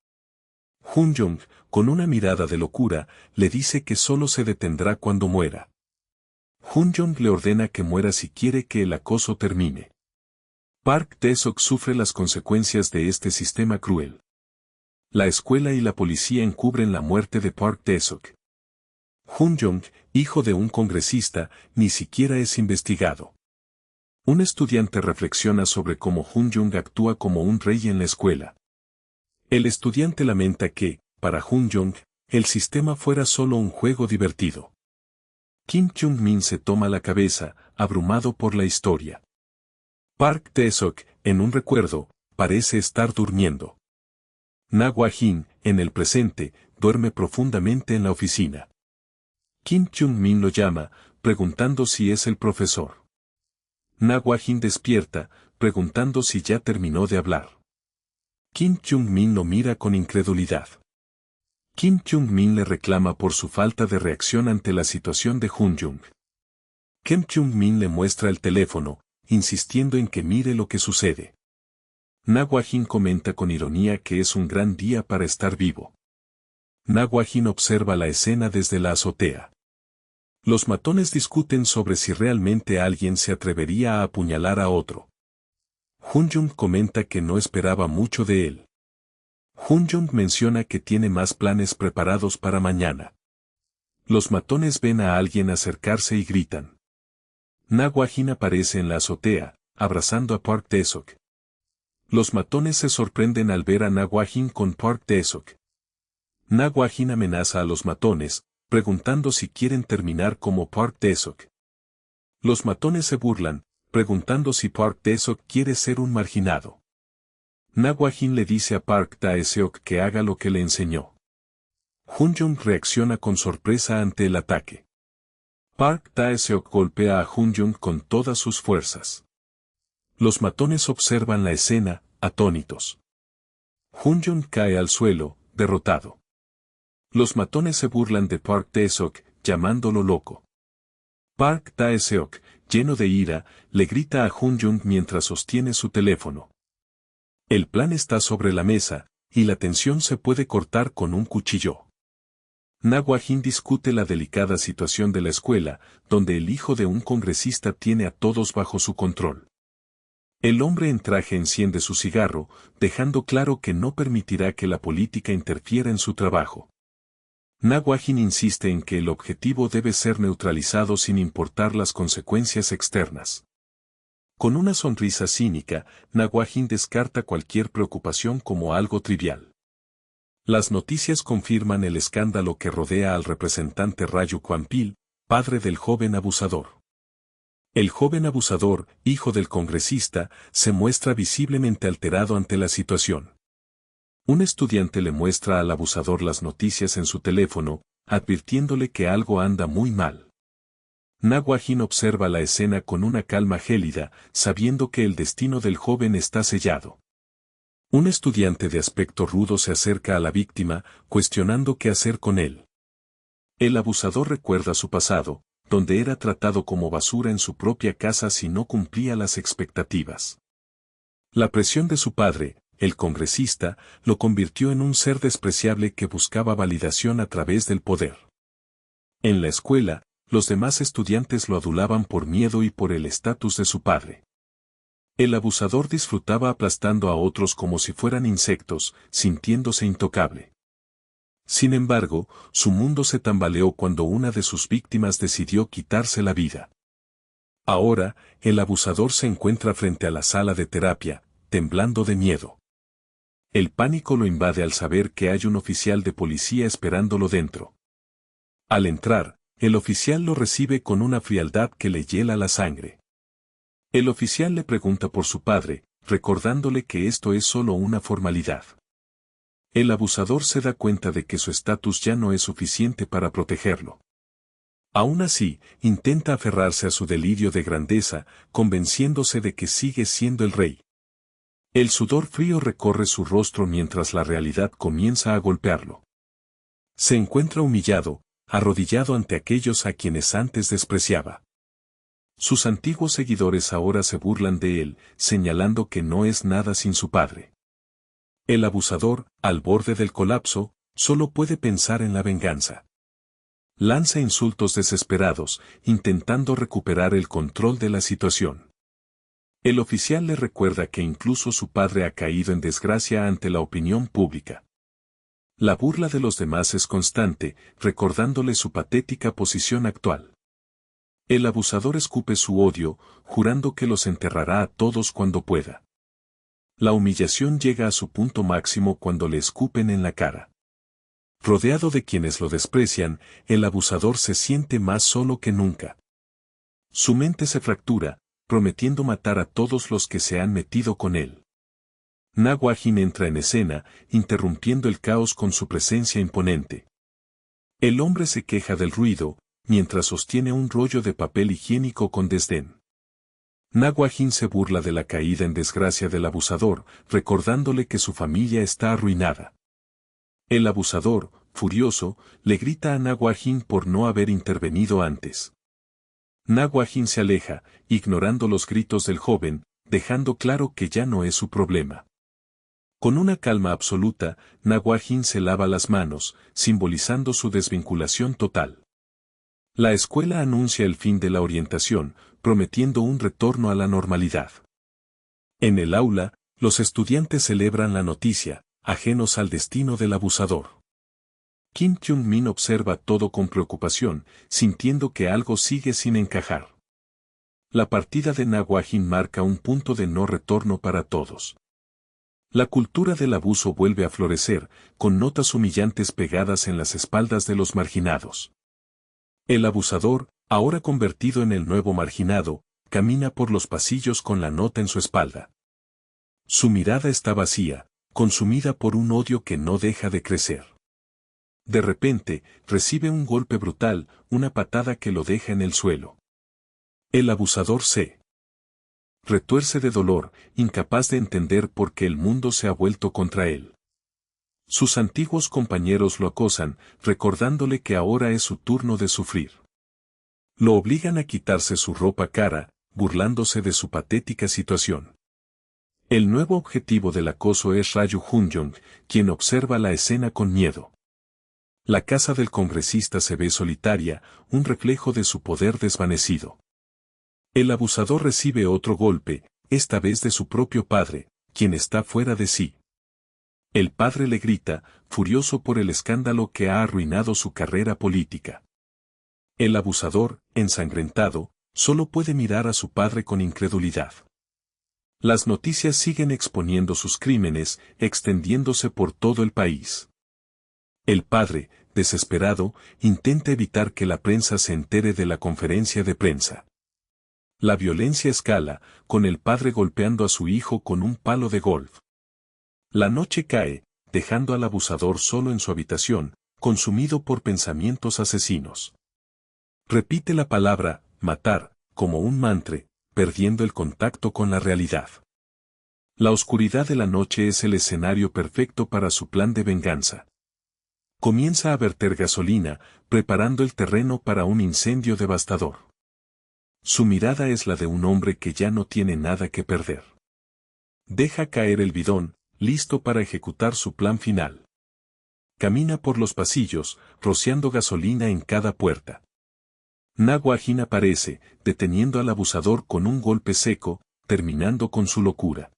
Hun-jung, con una mirada de locura, le dice que solo se detendrá cuando muera. Hun-jung le ordena que muera si quiere que el acoso termine. Park Tae-seok sufre las consecuencias de este sistema cruel. La escuela y la policía encubren la muerte de Park Tae-seok. Hun-jung, hijo de un congresista, ni siquiera es investigado. Un estudiante reflexiona sobre cómo Hun-jung actúa como un rey en la escuela. El estudiante lamenta que, para Hun-jung, el sistema fuera solo un juego divertido. Kim Kyung-min se toma la cabeza, abrumado por la historia. Park Tae-seok, en un recuerdo, parece estar durmiendo. Na Hwa-jin, en el presente, duerme profundamente en la oficina. Kim Kyung-min lo llama, preguntando si es el profesor. Na Hwa-jin despierta, preguntando si ya terminó de hablar. Kim Kyung-min lo mira con incredulidad. Kim Kyung-min le reclama por su falta de reacción ante la situación de Hun-jung. Kim Kyung-min le muestra el teléfono, insistiendo en que mire lo que sucede. Na Hwa-jin comenta con ironía que es un gran día para estar vivo. Na Hwa-jin observa la escena desde la azotea. Los matones discuten sobre si realmente alguien se atrevería a apuñalar a otro. Hun-jung comenta que no esperaba mucho de él. Hun-jung menciona que tiene más planes preparados para mañana. Los matones ven a alguien acercarse y gritan. Na Hwa-jin aparece en la azotea, abrazando a Park Tae-seok. Los matones se sorprenden al ver a Na Hwa-jin con Park Tae-seok. Na Hwa-jin amenaza a los matones, preguntando si quieren terminar como Park Tae-seok. Los matones se burlan, preguntando si Park Tae-seok quiere ser un marginado. Na Hwa-jin le dice a Park Tae-seok que haga lo que le enseñó. Hun-jung reacciona con sorpresa ante el ataque. Park Tae-seok golpea a Hun-jung con todas sus fuerzas. Los matones observan la escena, atónitos. Hun-jung cae al suelo, derrotado. Los matones se burlan de Park Tae-seok, llamándolo loco. Park Tae-seok, lleno de ira, le grita a Hun-jung mientras sostiene su teléfono. El plan está sobre la mesa, y la tensión se puede cortar con un cuchillo. Na Hwa-jin discute la delicada situación de la escuela, donde el hijo de un congresista tiene a todos bajo su control. El hombre en traje enciende su cigarro, dejando claro que no permitirá que la política interfiera en su trabajo. Na Hwa-jin insiste en que el objetivo debe ser neutralizado sin importar las consecuencias externas. Con una sonrisa cínica, Na Hwa-jin descarta cualquier preocupación como algo trivial. Las noticias confirman el escándalo que rodea al representante Rayu Kwan-pil, padre del joven abusador. El joven abusador, hijo del congresista, se muestra visiblemente alterado ante la situación. Un estudiante le muestra al abusador las noticias en su teléfono, advirtiéndole que algo anda muy mal. Na Hwa-jin observa la escena con una calma gélida, sabiendo que el destino del joven está sellado. Un estudiante de aspecto rudo se acerca a la víctima, cuestionando qué hacer con él. El abusador recuerda su pasado, donde era tratado como basura en su propia casa si no cumplía las expectativas. La presión de su padre, el congresista, lo convirtió en un ser despreciable que buscaba validación a través del poder. En la escuela, los demás estudiantes lo adulaban por miedo y por el estatus de su padre. El abusador disfrutaba aplastando a otros como si fueran insectos, sintiéndose intocable. Sin embargo, su mundo se tambaleó cuando una de sus víctimas decidió quitarse la vida. Ahora, el abusador se encuentra frente a la sala de terapia, temblando de miedo. El pánico lo invade al saber que hay un oficial de policía esperándolo dentro. Al entrar, el oficial lo recibe con una frialdad que le hiela la sangre. El oficial le pregunta por su padre, recordándole que esto es solo una formalidad. El abusador se da cuenta de que su estatus ya no es suficiente para protegerlo. Aún así, intenta aferrarse a su delirio de grandeza, convenciéndose de que sigue siendo el rey. El sudor frío recorre su rostro mientras la realidad comienza a golpearlo. Se encuentra humillado, arrodillado ante aquellos a quienes antes despreciaba. Sus antiguos seguidores ahora se burlan de él, señalando que no es nada sin su padre. El abusador, al borde del colapso, solo puede pensar en la venganza. Lanza insultos desesperados, intentando recuperar el control de la situación. El oficial le recuerda que incluso su padre ha caído en desgracia ante la opinión pública. La burla de los demás es constante, recordándole su patética posición actual. El abusador escupe su odio, jurando que los enterrará a todos cuando pueda. La humillación llega a su punto máximo cuando le escupen en la cara. Rodeado de quienes lo desprecian, el abusador se siente más solo que nunca. Su mente se fractura, prometiendo matar a todos los que se han metido con él. Na Hwa-jin entra en escena, interrumpiendo el caos con su presencia imponente. El hombre se queja del ruido, mientras sostiene un rollo de papel higiénico con desdén. Na Hwa-jin se burla de la caída en desgracia del abusador, recordándole que su familia está arruinada. El abusador, furioso, le grita a Naguahin por no haber intervenido antes. Naguahin se aleja, ignorando los gritos del joven, dejando claro que ya no es su problema. Con una calma absoluta, Naguahin se lava las manos, simbolizando su desvinculación total. La escuela anuncia el fin de la orientación, prometiendo un retorno a la normalidad. En el aula, los estudiantes celebran la noticia, ajenos al destino del abusador. Kim Kyung-min observa todo con preocupación, sintiendo que algo sigue sin encajar. La partida de Naguahin marca un punto de no retorno para todos. La cultura del abuso vuelve a florecer, con notas humillantes pegadas en las espaldas de los marginados. El abusador, ahora convertido en el nuevo marginado, camina por los pasillos con la nota en su espalda. Su mirada está vacía, consumida por un odio que no deja de crecer. De repente, recibe un golpe brutal, una patada que lo deja en el suelo. El abusador se retuerce de dolor, incapaz de entender por qué el mundo se ha vuelto contra él. Sus antiguos compañeros lo acosan, recordándole que ahora es su turno de sufrir. Lo obligan a quitarse su ropa cara, burlándose de su patética situación. El nuevo objetivo del acoso es Ryu Hun-young, quien observa la escena con miedo. La casa del congresista se ve solitaria, un reflejo de su poder desvanecido. El abusador recibe otro golpe, esta vez de su propio padre, quien está fuera de sí. El padre le grita, furioso por el escándalo que ha arruinado su carrera política. El abusador, ensangrentado, solo puede mirar a su padre con incredulidad. Las noticias siguen exponiendo sus crímenes, extendiéndose por todo el país. El padre, desesperado, intenta evitar que la prensa se entere de la conferencia de prensa. La violencia escala, con el padre golpeando a su hijo con un palo de golf. La noche cae, dejando al abusador solo en su habitación, consumido por pensamientos asesinos. Repite la palabra, matar, como un mantra, perdiendo el contacto con la realidad. La oscuridad de la noche es el escenario perfecto para su plan de venganza. Comienza a verter gasolina, preparando el terreno para un incendio devastador. Su mirada es la de un hombre que ya no tiene nada que perder. Deja caer el bidón, listo para ejecutar su plan final. Camina por los pasillos, rociando gasolina en cada puerta. Naguahin aparece, deteniendo al abusador con un golpe seco, terminando con su locura.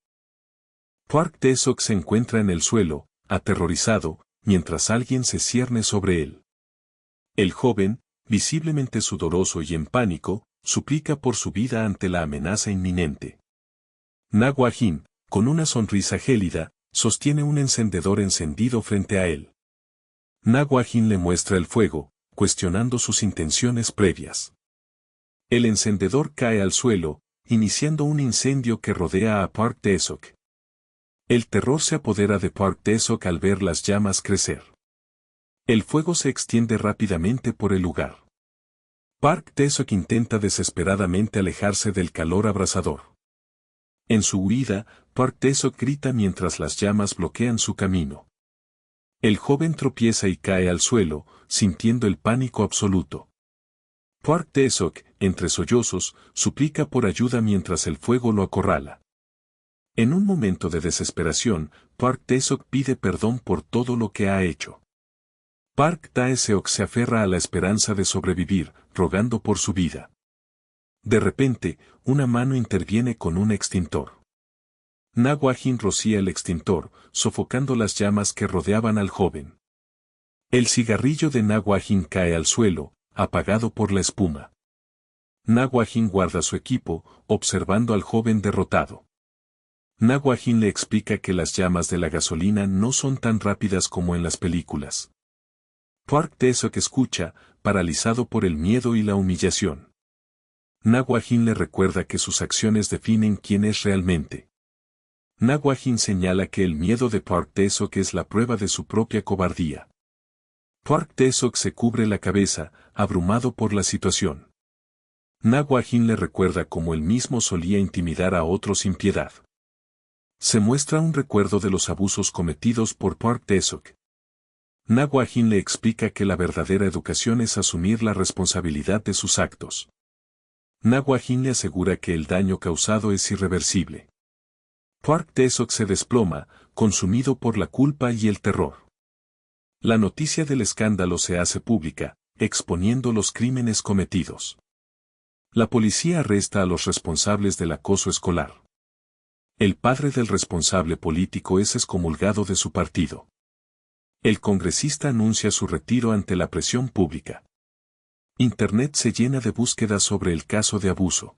Park Tae-seok se encuentra en el suelo, aterrorizado, mientras alguien se cierne sobre él. El joven, visiblemente sudoroso y en pánico, suplica por su vida ante la amenaza inminente. Naguahin, con una sonrisa gélida, sostiene un encendedor encendido frente a él. Naguahin le muestra el fuego, cuestionando sus intenciones previas. El encendedor cae al suelo, iniciando un incendio que rodea a Park Tae-seok. El terror se apodera de Park Tae-seok al ver las llamas crecer. El fuego se extiende rápidamente por el lugar. Park Tae-seok intenta desesperadamente alejarse del calor abrasador. En su huida, Park Tae-seok grita mientras las llamas bloquean su camino. El joven tropieza y cae al suelo, sintiendo el pánico absoluto. Park Tae-seok, entre sollozos, suplica por ayuda mientras el fuego lo acorrala. En un momento de desesperación, Park Tae-seok pide perdón por todo lo que ha hecho. Park Tae-seok se aferra a la esperanza de sobrevivir, rogando por su vida. De repente, una mano interviene con un extintor. Naguahin rocía el extintor, sofocando las llamas que rodeaban al joven. El cigarrillo de Naguahin cae al suelo, apagado por la espuma. Naguahin guarda su equipo, observando al joven derrotado. Naguahin le explica que las llamas de la gasolina no son tan rápidas como en las películas. Park Tae-seok escucha, paralizado por el miedo y la humillación. Naguahin le recuerda que sus acciones definen quién es realmente. Naguahin señala que el miedo de Park Tae-seok es la prueba de su propia cobardía. Park Tae-seok se cubre la cabeza, abrumado por la situación. Naguahin le recuerda cómo él mismo solía intimidar a otros sin piedad. Se muestra un recuerdo de los abusos cometidos por Park Tae-seok. Na Wha-Jin le explica que la verdadera educación es asumir la responsabilidad de sus actos. Na Wha-Jin le asegura que el daño causado es irreversible. Park Tae-seok se desploma, consumido por la culpa y el terror. La noticia del escándalo se hace pública, exponiendo los crímenes cometidos. La policía arresta a los responsables del acoso escolar. El padre del responsable político es excomulgado de su partido. El congresista anuncia su retiro ante la presión pública. Internet se llena de búsquedas sobre el caso de abuso.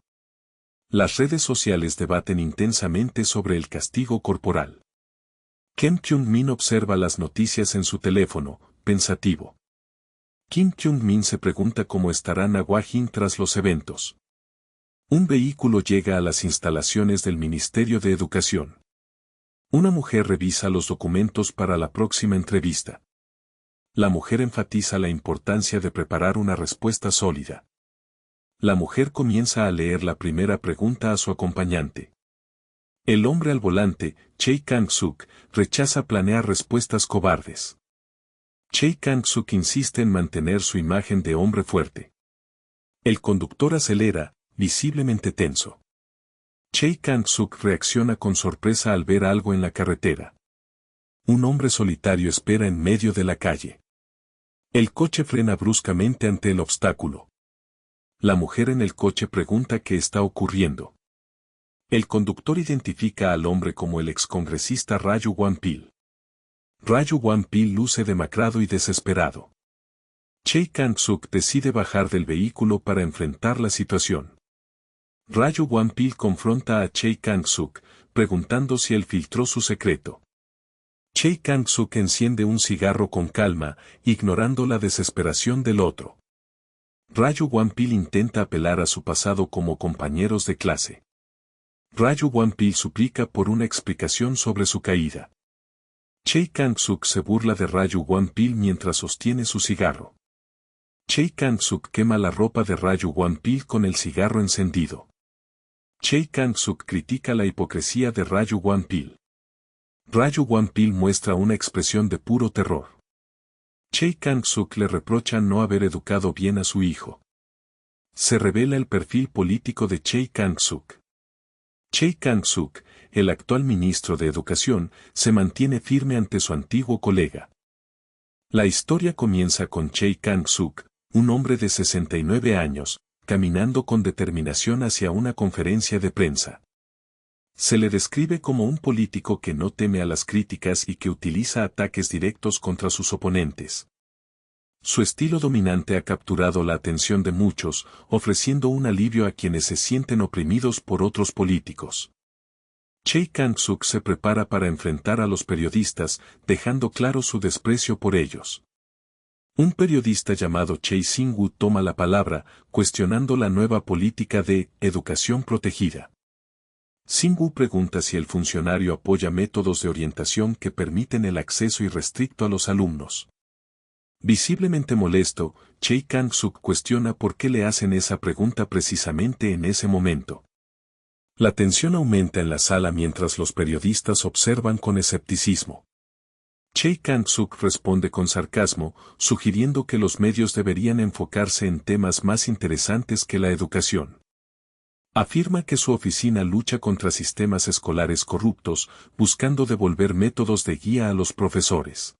Las redes sociales debaten intensamente sobre el castigo corporal. Kim Kyung-min observa las noticias en su teléfono, pensativo. Kim Kyung-min se pregunta cómo estará Na Wha-Jin tras los eventos. Un vehículo llega a las instalaciones del Ministerio de Educación. Una mujer revisa los documentos para la próxima entrevista. La mujer enfatiza la importancia de preparar una respuesta sólida. La mujer comienza a leer la primera pregunta a su acompañante. El hombre al volante, Choi Kang-suk, rechaza planear respuestas cobardes. Choi Kang-suk insiste en mantener su imagen de hombre fuerte. El conductor acelera, visiblemente tenso. Choi Kang-suk reacciona con sorpresa al ver algo en la carretera. Un hombre solitario espera en medio de la calle. El coche frena bruscamente ante el obstáculo. La mujer en el coche pregunta qué está ocurriendo. El conductor identifica al hombre como el excongresista Ryu Won-pil. Ryu Won-pil luce demacrado y desesperado. Choi Kang-suk decide bajar del vehículo para enfrentar la situación. Ryu Won-pil confronta a Choi Kang-suk, preguntando si él filtró su secreto. Choi Kang-suk enciende un cigarro con calma, ignorando la desesperación del otro. Ryu Won-pil intenta apelar a su pasado como compañeros de clase. Ryu Won-pil suplica por una explicación sobre su caída. Choi Kang-suk se burla de Ryu Won-pil mientras sostiene su cigarro. Choi Kang-suk quema la ropa de Ryu Won-pil con el cigarro encendido. Choi Kang-suk critica la hipocresía de Ryu Won-pil. Ryu Won-pil muestra una expresión de puro terror. Choi Kang-suk le reprocha no haber educado bien a su hijo. Se revela el perfil político de Choi Kang-suk. Choi Kang-suk, el actual ministro de Educación, se mantiene firme ante su antiguo colega. La historia comienza con Choi Kang-suk, un hombre de 69 años, caminando con determinación hacia una conferencia de prensa. Se le describe como un político que no teme a las críticas y que utiliza ataques directos contra sus oponentes. Su estilo dominante ha capturado la atención de muchos, ofreciendo un alivio a quienes se sienten oprimidos por otros políticos. Choi Kang-suk se prepara para enfrentar a los periodistas, dejando claro su desprecio por ellos. Un periodista llamado Choi Sing-woo toma la palabra, cuestionando la nueva política de educación protegida. Sing-woo pregunta si el funcionario apoya métodos de orientación que permiten el acceso irrestricto a los alumnos. Visiblemente molesto, Choi Kang-suk cuestiona por qué le hacen esa pregunta precisamente en ese momento. La tensión aumenta en la sala mientras los periodistas observan con escepticismo. Choi Kang-suk responde con sarcasmo, sugiriendo que los medios deberían enfocarse en temas más interesantes que la educación. Afirma que su oficina lucha contra sistemas escolares corruptos, buscando devolver métodos de guía a los profesores.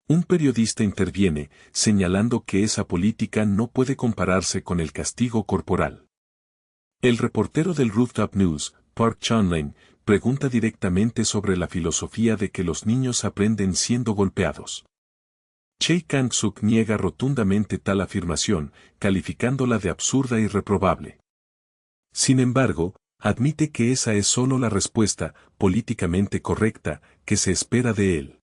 Un periodista interviene, señalando que esa política no puede compararse con el castigo corporal. El reportero del Rooftop News, Park Chun-lin, pregunta directamente sobre la filosofía de que los niños aprenden siendo golpeados. Choi Kang-suk niega rotundamente tal afirmación, calificándola de absurda y reprobable. Sin embargo, admite que esa es solo la respuesta, políticamente correcta, que se espera de él.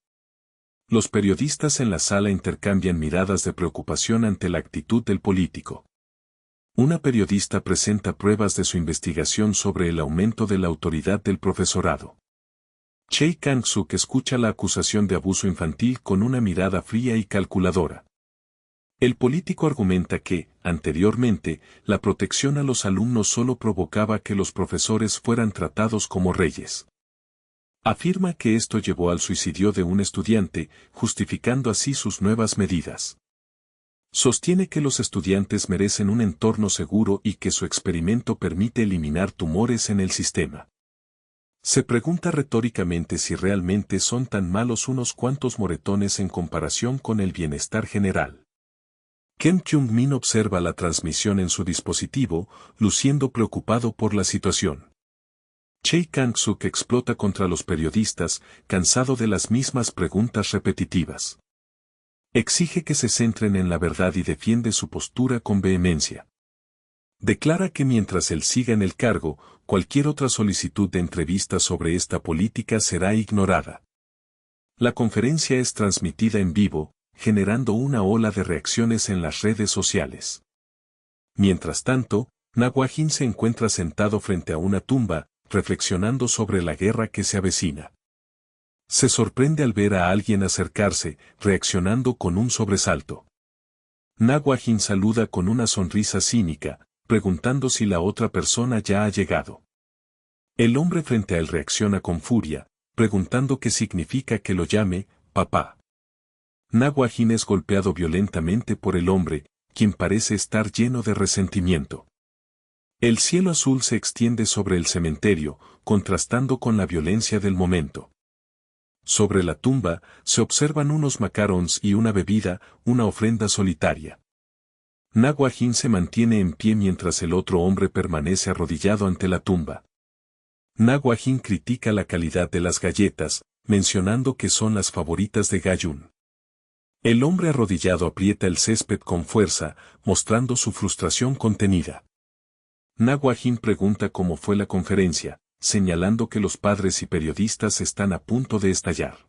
Los periodistas en la sala intercambian miradas de preocupación ante la actitud del político. Una periodista presenta pruebas de su investigación sobre el aumento de la autoridad del profesorado. Choi Kang-suk escucha la acusación de abuso infantil con una mirada fría y calculadora. El político argumenta que, anteriormente, la protección a los alumnos solo provocaba que los profesores fueran tratados como reyes. Afirma que esto llevó al suicidio de un estudiante, justificando así sus nuevas medidas. Sostiene que los estudiantes merecen un entorno seguro y que su experimento permite eliminar tumores en el sistema. Se pregunta retóricamente si realmente son tan malos unos cuantos moretones en comparación con el bienestar general. Kim Kyung-min observa la transmisión en su dispositivo, luciendo preocupado por la situación. Choi Kang-suk explota contra los periodistas, cansado de las mismas preguntas repetitivas. Exige que se centren en la verdad y defiende su postura con vehemencia. Declara que mientras él siga en el cargo, cualquier otra solicitud de entrevista sobre esta política será ignorada. La conferencia es transmitida en vivo, generando una ola de reacciones en las redes sociales. Mientras tanto, Na Hwa-jin se encuentra sentado frente a una tumba, reflexionando sobre la guerra que se avecina. Se sorprende al ver a alguien acercarse, reaccionando con un sobresalto. Na Hwa-jin saluda con una sonrisa cínica, preguntando si la otra persona ya ha llegado. El hombre frente a él reacciona con furia, preguntando qué significa que lo llame papá. Na Hwa-jin es golpeado violentamente por el hombre, quien parece estar lleno de resentimiento. El cielo azul se extiende sobre el cementerio, contrastando con la violencia del momento. Sobre la tumba, se observan unos macarons y una bebida, una ofrenda solitaria. Na Hwa-jin se mantiene en pie mientras el otro hombre permanece arrodillado ante la tumba. Na Hwa-jin critica la calidad de las galletas, mencionando que son las favoritas de Ga-jun. El hombre arrodillado aprieta el césped con fuerza, mostrando su frustración contenida. Na Hwa-jin pregunta cómo fue la conferencia, señalando que los padres y periodistas están a punto de estallar.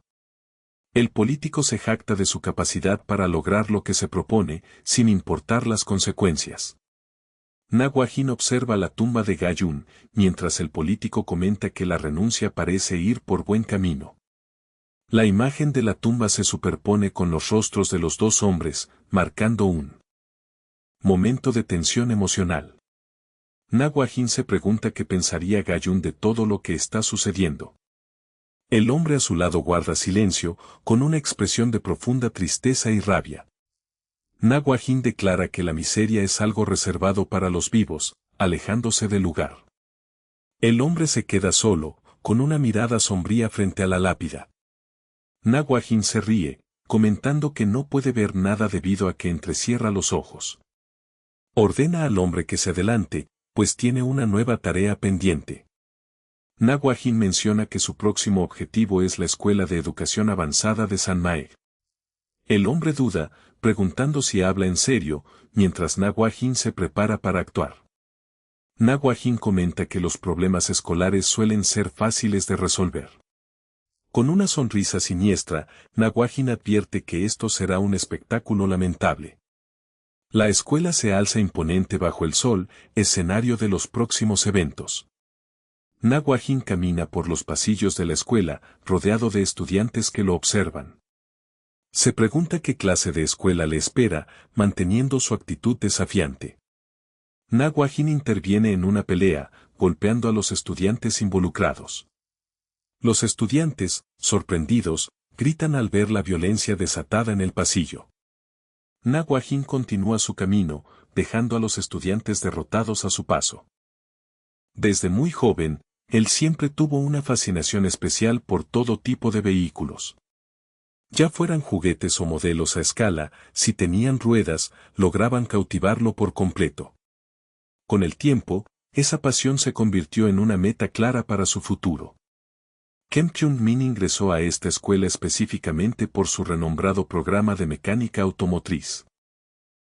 El político se jacta de su capacidad para lograr lo que se propone, sin importar las consecuencias. Na Hwa-jin observa la tumba de Ga-jun, mientras el político comenta que la renuncia parece ir por buen camino. La imagen de la tumba se superpone con los rostros de los dos hombres, marcando un momento de tensión emocional. Na Hwa-jin se pregunta qué pensaría Ga-jun de todo lo que está sucediendo. El hombre a su lado guarda silencio, con una expresión de profunda tristeza y rabia. Na Hwa-jin declara que la miseria es algo reservado para los vivos, alejándose del lugar. El hombre se queda solo, con una mirada sombría frente a la lápida. Na Hwa-jin se ríe, comentando que no puede ver nada debido a que entrecierra los ojos. Ordena al hombre que se adelante, pues tiene una nueva tarea pendiente. Na Hwa-jin menciona que su próximo objetivo es la Escuela de Educación Avanzada de San Mae. El hombre duda, preguntando si habla en serio, mientras Na Hwa-jin se prepara para actuar. Na Hwa-jin comenta que los problemas escolares suelen ser fáciles de resolver. Con una sonrisa siniestra, Na Hwa-jin advierte que esto será un espectáculo lamentable. La escuela se alza imponente bajo el sol, escenario de los próximos eventos. Na Hwa-jin camina por los pasillos de la escuela, rodeado de estudiantes que lo observan. Se pregunta qué clase de escuela le espera, manteniendo su actitud desafiante. Na Hwa-jin interviene en una pelea, golpeando a los estudiantes involucrados. Los estudiantes, sorprendidos, gritan al ver la violencia desatada en el pasillo. Na Hwa-jin continúa su camino, dejando a los estudiantes derrotados a su paso. Desde muy joven, él siempre tuvo una fascinación especial por todo tipo de vehículos. Ya fueran juguetes o modelos a escala, si tenían ruedas, lograban cautivarlo por completo. Con el tiempo, esa pasión se convirtió en una meta clara para su futuro. Kim Kyung-min ingresó a esta escuela específicamente por su renombrado programa de mecánica automotriz.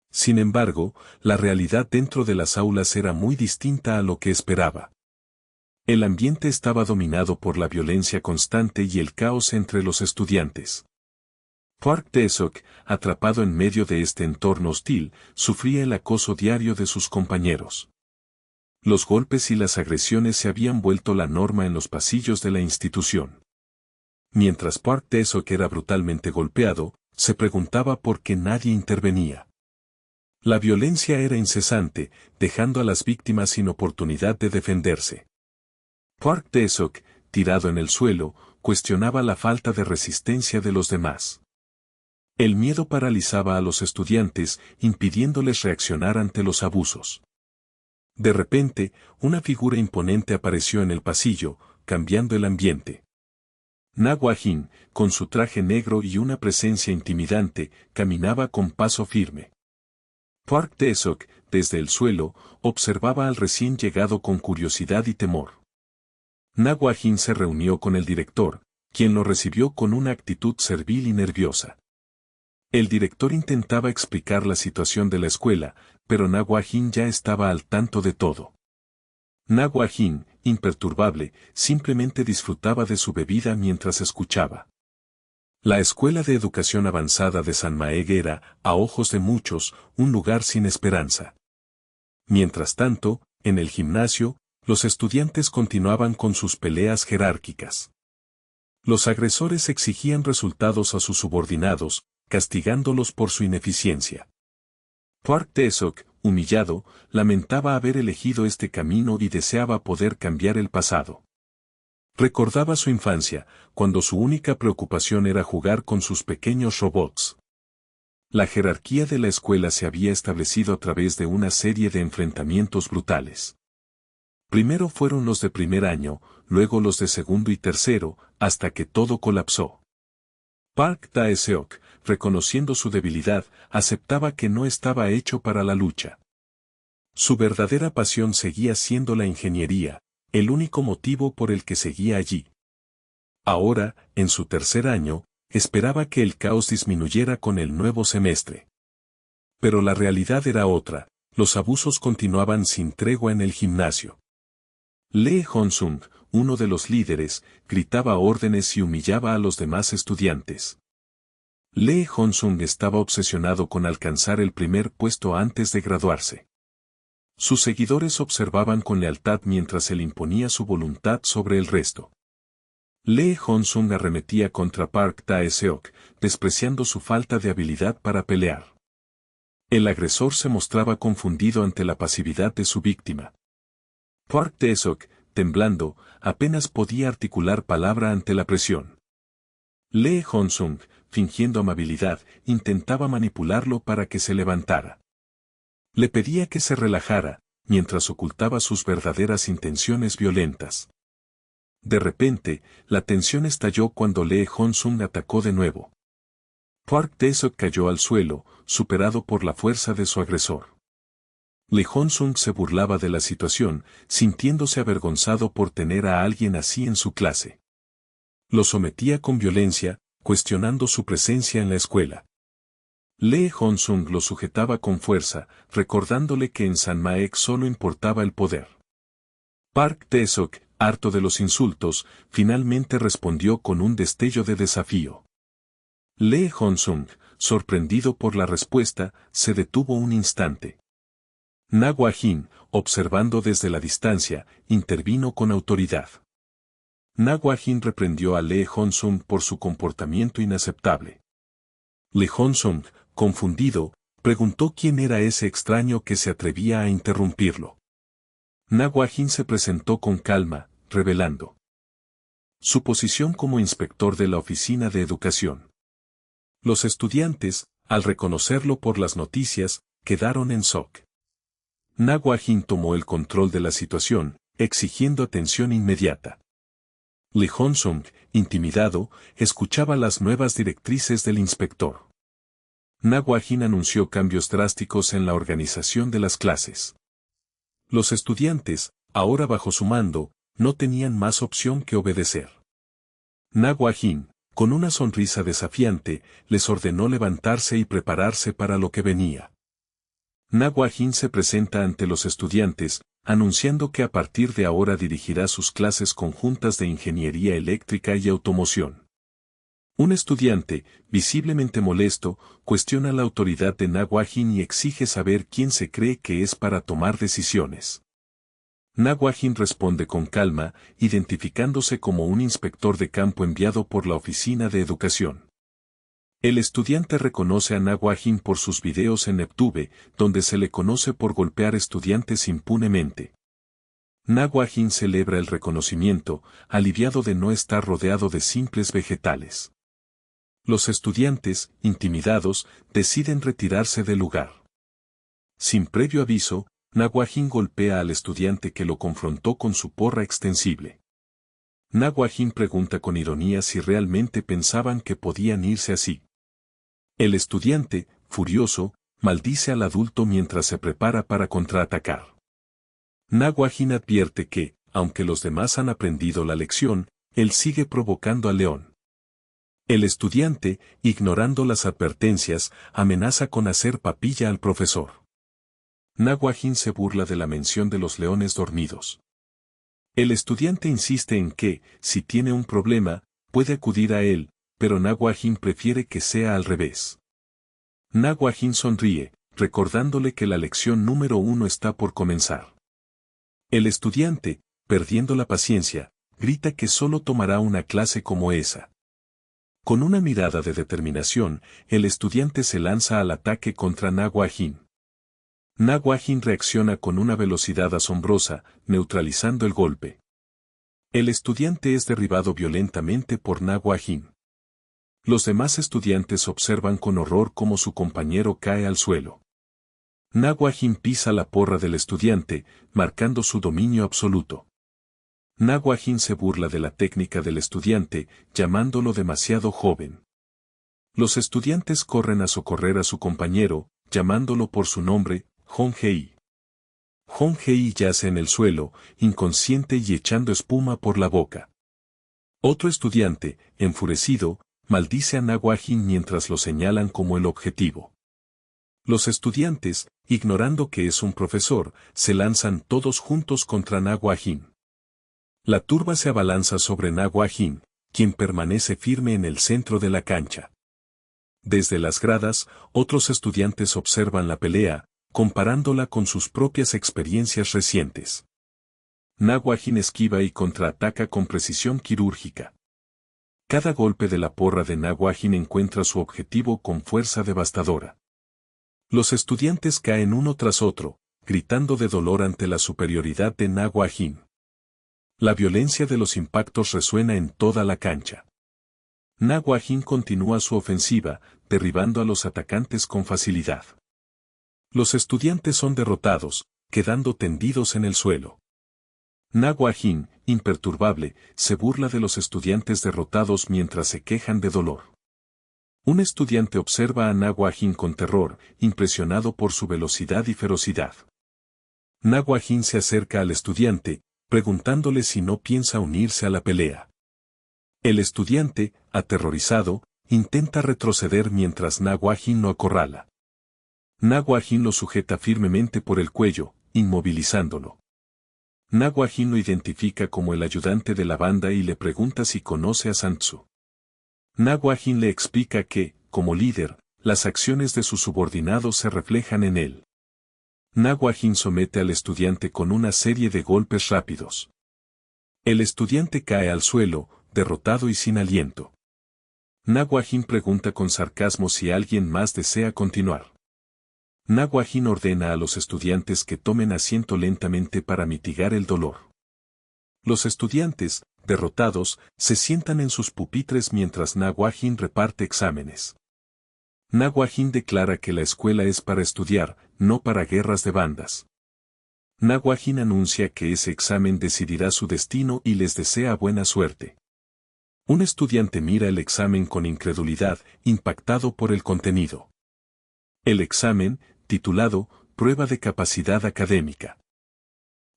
Sin embargo, la realidad dentro de las aulas era muy distinta a lo que esperaba. El ambiente estaba dominado por la violencia constante y el caos entre los estudiantes. Park Tae-seok, atrapado en medio de este entorno hostil, sufría el acoso diario de sus compañeros. Los golpes y las agresiones se habían vuelto la norma en los pasillos de la institución. Mientras Park Tae-seok era brutalmente golpeado, se preguntaba por qué nadie intervenía. La violencia era incesante, dejando a las víctimas sin oportunidad de defenderse. Park Tae-seok, tirado en el suelo, cuestionaba la falta de resistencia de los demás. El miedo paralizaba a los estudiantes, impidiéndoles reaccionar ante los abusos. De repente, una figura imponente apareció en el pasillo, cambiando el ambiente. Na Hua-jin, con su traje negro y una presencia intimidante, caminaba con paso firme. Park Tae-seok, desde el suelo, observaba al recién llegado con curiosidad y temor. Na Hua-jin se reunió con el director, quien lo recibió con una actitud servil y nerviosa. El director intentaba explicar la situación de la escuela, pero Na Hua-jin ya estaba al tanto de todo. Na Hua-jin, imperturbable, simplemente disfrutaba de su bebida mientras escuchaba. La Escuela de Educación Avanzada de San Maeg era, a ojos de muchos, un lugar sin esperanza. Mientras tanto, en el gimnasio, los estudiantes continuaban con sus peleas jerárquicas. Los agresores exigían resultados a sus subordinados, castigándolos por su ineficiencia. Park Tae-seok, humillado, lamentaba haber elegido este camino y deseaba poder cambiar el pasado. Recordaba su infancia, cuando su única preocupación era jugar con sus pequeños robots. La jerarquía de la escuela se había establecido a través de una serie de enfrentamientos brutales. Primero fueron los de primer año, luego los de segundo y tercero, hasta que todo colapsó. Park Tae-seok, reconociendo su debilidad, aceptaba que no estaba hecho para la lucha. Su verdadera pasión seguía siendo la ingeniería, el único motivo por el que seguía allí. Ahora, en su tercer año, esperaba que el caos disminuyera con el nuevo semestre. Pero la realidad era otra, los abusos continuaban sin tregua en el gimnasio. Lee Hong-sung, uno de los líderes, gritaba órdenes y humillaba a los demás estudiantes. Lee Hong-sung estaba obsesionado con alcanzar el primer puesto antes de graduarse. Sus seguidores observaban con lealtad mientras él imponía su voluntad sobre el resto. Lee Hong-sung arremetía contra Park Tae-seok, despreciando su falta de habilidad para pelear. El agresor se mostraba confundido ante la pasividad de su víctima. Park Tae-seok, temblando, apenas podía articular palabra ante la presión. Lee Hong-sung, fingiendo amabilidad, intentaba manipularlo para que se levantara. Le pedía que se relajara, mientras ocultaba sus verdaderas intenciones violentas. De repente, la tensión estalló cuando Lee Hong-sung atacó de nuevo. Park Tae-seok cayó al suelo, superado por la fuerza de su agresor. Lee Hong-sung se burlaba de la situación, sintiéndose avergonzado por tener a alguien así en su clase. Lo sometía con violencia, cuestionando su presencia en la escuela. Lee Hong-sung lo sujetaba con fuerza, recordándole que en San Maek solo importaba el poder. Park Tae-seok, harto de los insultos, finalmente respondió con un destello de desafío. Lee Hong-sung, sorprendido por la respuesta, se detuvo un instante. Na Hua-jin, observando desde la distancia, intervino con autoridad. Na Hua-jin reprendió a Lee Hong-sung por su comportamiento inaceptable. Lee Hong-sung, confundido, preguntó quién era ese extraño que se atrevía a interrumpirlo. Na Hua-jin se presentó con calma, revelando su posición como inspector de la oficina de educación. Los estudiantes, al reconocerlo por las noticias, quedaron en shock. Na Hua-jin tomó el control de la situación, exigiendo atención inmediata. Lee Hong-sung, intimidado, escuchaba las nuevas directrices del inspector. Na Hua-jin anunció cambios drásticos en la organización de las clases. Los estudiantes, ahora bajo su mando, no tenían más opción que obedecer. Na Hua-jin, con una sonrisa desafiante, les ordenó levantarse y prepararse para lo que venía. Na Hua-jin se presenta ante los estudiantes, anunciando que a partir de ahora dirigirá sus clases conjuntas de ingeniería eléctrica y automoción. Un estudiante, visiblemente molesto, cuestiona la autoridad de Na Hua-jin y exige saber quién se cree que es para tomar decisiones. Na Hua-jin responde con calma, identificándose como un inspector de campo enviado por la oficina de educación. El estudiante reconoce a Na Hua-jin por sus videos en NetTube, donde se le conoce por golpear estudiantes impunemente. Naguajin celebra el reconocimiento, aliviado de no estar rodeado de simples vegetales. Los estudiantes, intimidados, deciden retirarse del lugar. Sin previo aviso, Naguajin golpea al estudiante que lo confrontó con su porra extensible. Naguajin pregunta con ironía si realmente pensaban que podían irse así. El estudiante, furioso, maldice al adulto mientras se prepara para contraatacar. Naguajin advierte que, aunque los demás han aprendido la lección, él sigue provocando al león. El estudiante, ignorando las advertencias, amenaza con hacer papilla al profesor. Naguajin se burla de la mención de los leones dormidos. El estudiante insiste en que, si tiene un problema, puede acudir a él, pero Naguajin prefiere que sea al revés. Naguajin sonríe, recordándole que la lección número 1 está por comenzar. El estudiante, perdiendo la paciencia, grita que solo tomará una clase como esa. Con una mirada de determinación, el estudiante se lanza al ataque contra Naguajin. Naguajin reacciona con una velocidad asombrosa, neutralizando el golpe. El estudiante es derribado violentamente por Naguajin. Los demás estudiantes observan con horror cómo su compañero cae al suelo. Naguajin pisa la porra del estudiante, marcando su dominio absoluto. Naguajin se burla de la técnica del estudiante, llamándolo demasiado joven. Los estudiantes corren a socorrer a su compañero, llamándolo por su nombre, Hong-hei. Hong-hei yace en el suelo, inconsciente y echando espuma por la boca. Otro estudiante, enfurecido, maldice a Naguajin mientras lo señalan como el objetivo. Los estudiantes, ignorando que es un profesor, se lanzan todos juntos contra Naguajin. La turba se abalanza sobre Naguajin, quien permanece firme en el centro de la cancha. Desde las gradas, otros estudiantes observan la pelea, comparándola con sus propias experiencias recientes. Naguajin esquiva y contraataca con precisión quirúrgica. Cada golpe de la porra de Naguajin encuentra su objetivo con fuerza devastadora. Los estudiantes caen uno tras otro, gritando de dolor ante la superioridad de Naguajin. La violencia de los impactos resuena en toda la cancha. Naguajin continúa su ofensiva, derribando a los atacantes con facilidad. Los estudiantes son derrotados, quedando tendidos en el suelo. Naguajin, imperturbable, se burla de los estudiantes derrotados mientras se quejan de dolor. Un estudiante observa a Naguajin con terror, impresionado por su velocidad y ferocidad. Naguajin se acerca al estudiante, preguntándole si no piensa unirse a la pelea. El estudiante, aterrorizado, intenta retroceder mientras Naguajin lo acorrala. Naguajin lo sujeta firmemente por el cuello, inmovilizándolo. Naguajin lo identifica como el ayudante de la banda y le pregunta si conoce a Santsu. Naguajin le explica que, como líder, las acciones de sus subordinados se reflejan en él. Naguajin somete al estudiante con una serie de golpes rápidos. El estudiante cae al suelo, derrotado y sin aliento. Naguajin pregunta con sarcasmo si alguien más desea continuar. Naguajin ordena a los estudiantes que tomen asiento lentamente para mitigar el dolor. Los estudiantes, derrotados, se sientan en sus pupitres mientras Naguajin reparte exámenes. Naguajin declara que la escuela es para estudiar, no para guerras de bandas. Naguajin anuncia que ese examen decidirá su destino y les desea buena suerte. Un estudiante mira el examen con incredulidad, impactado por el contenido. El examen, titulado Prueba de Capacidad Académica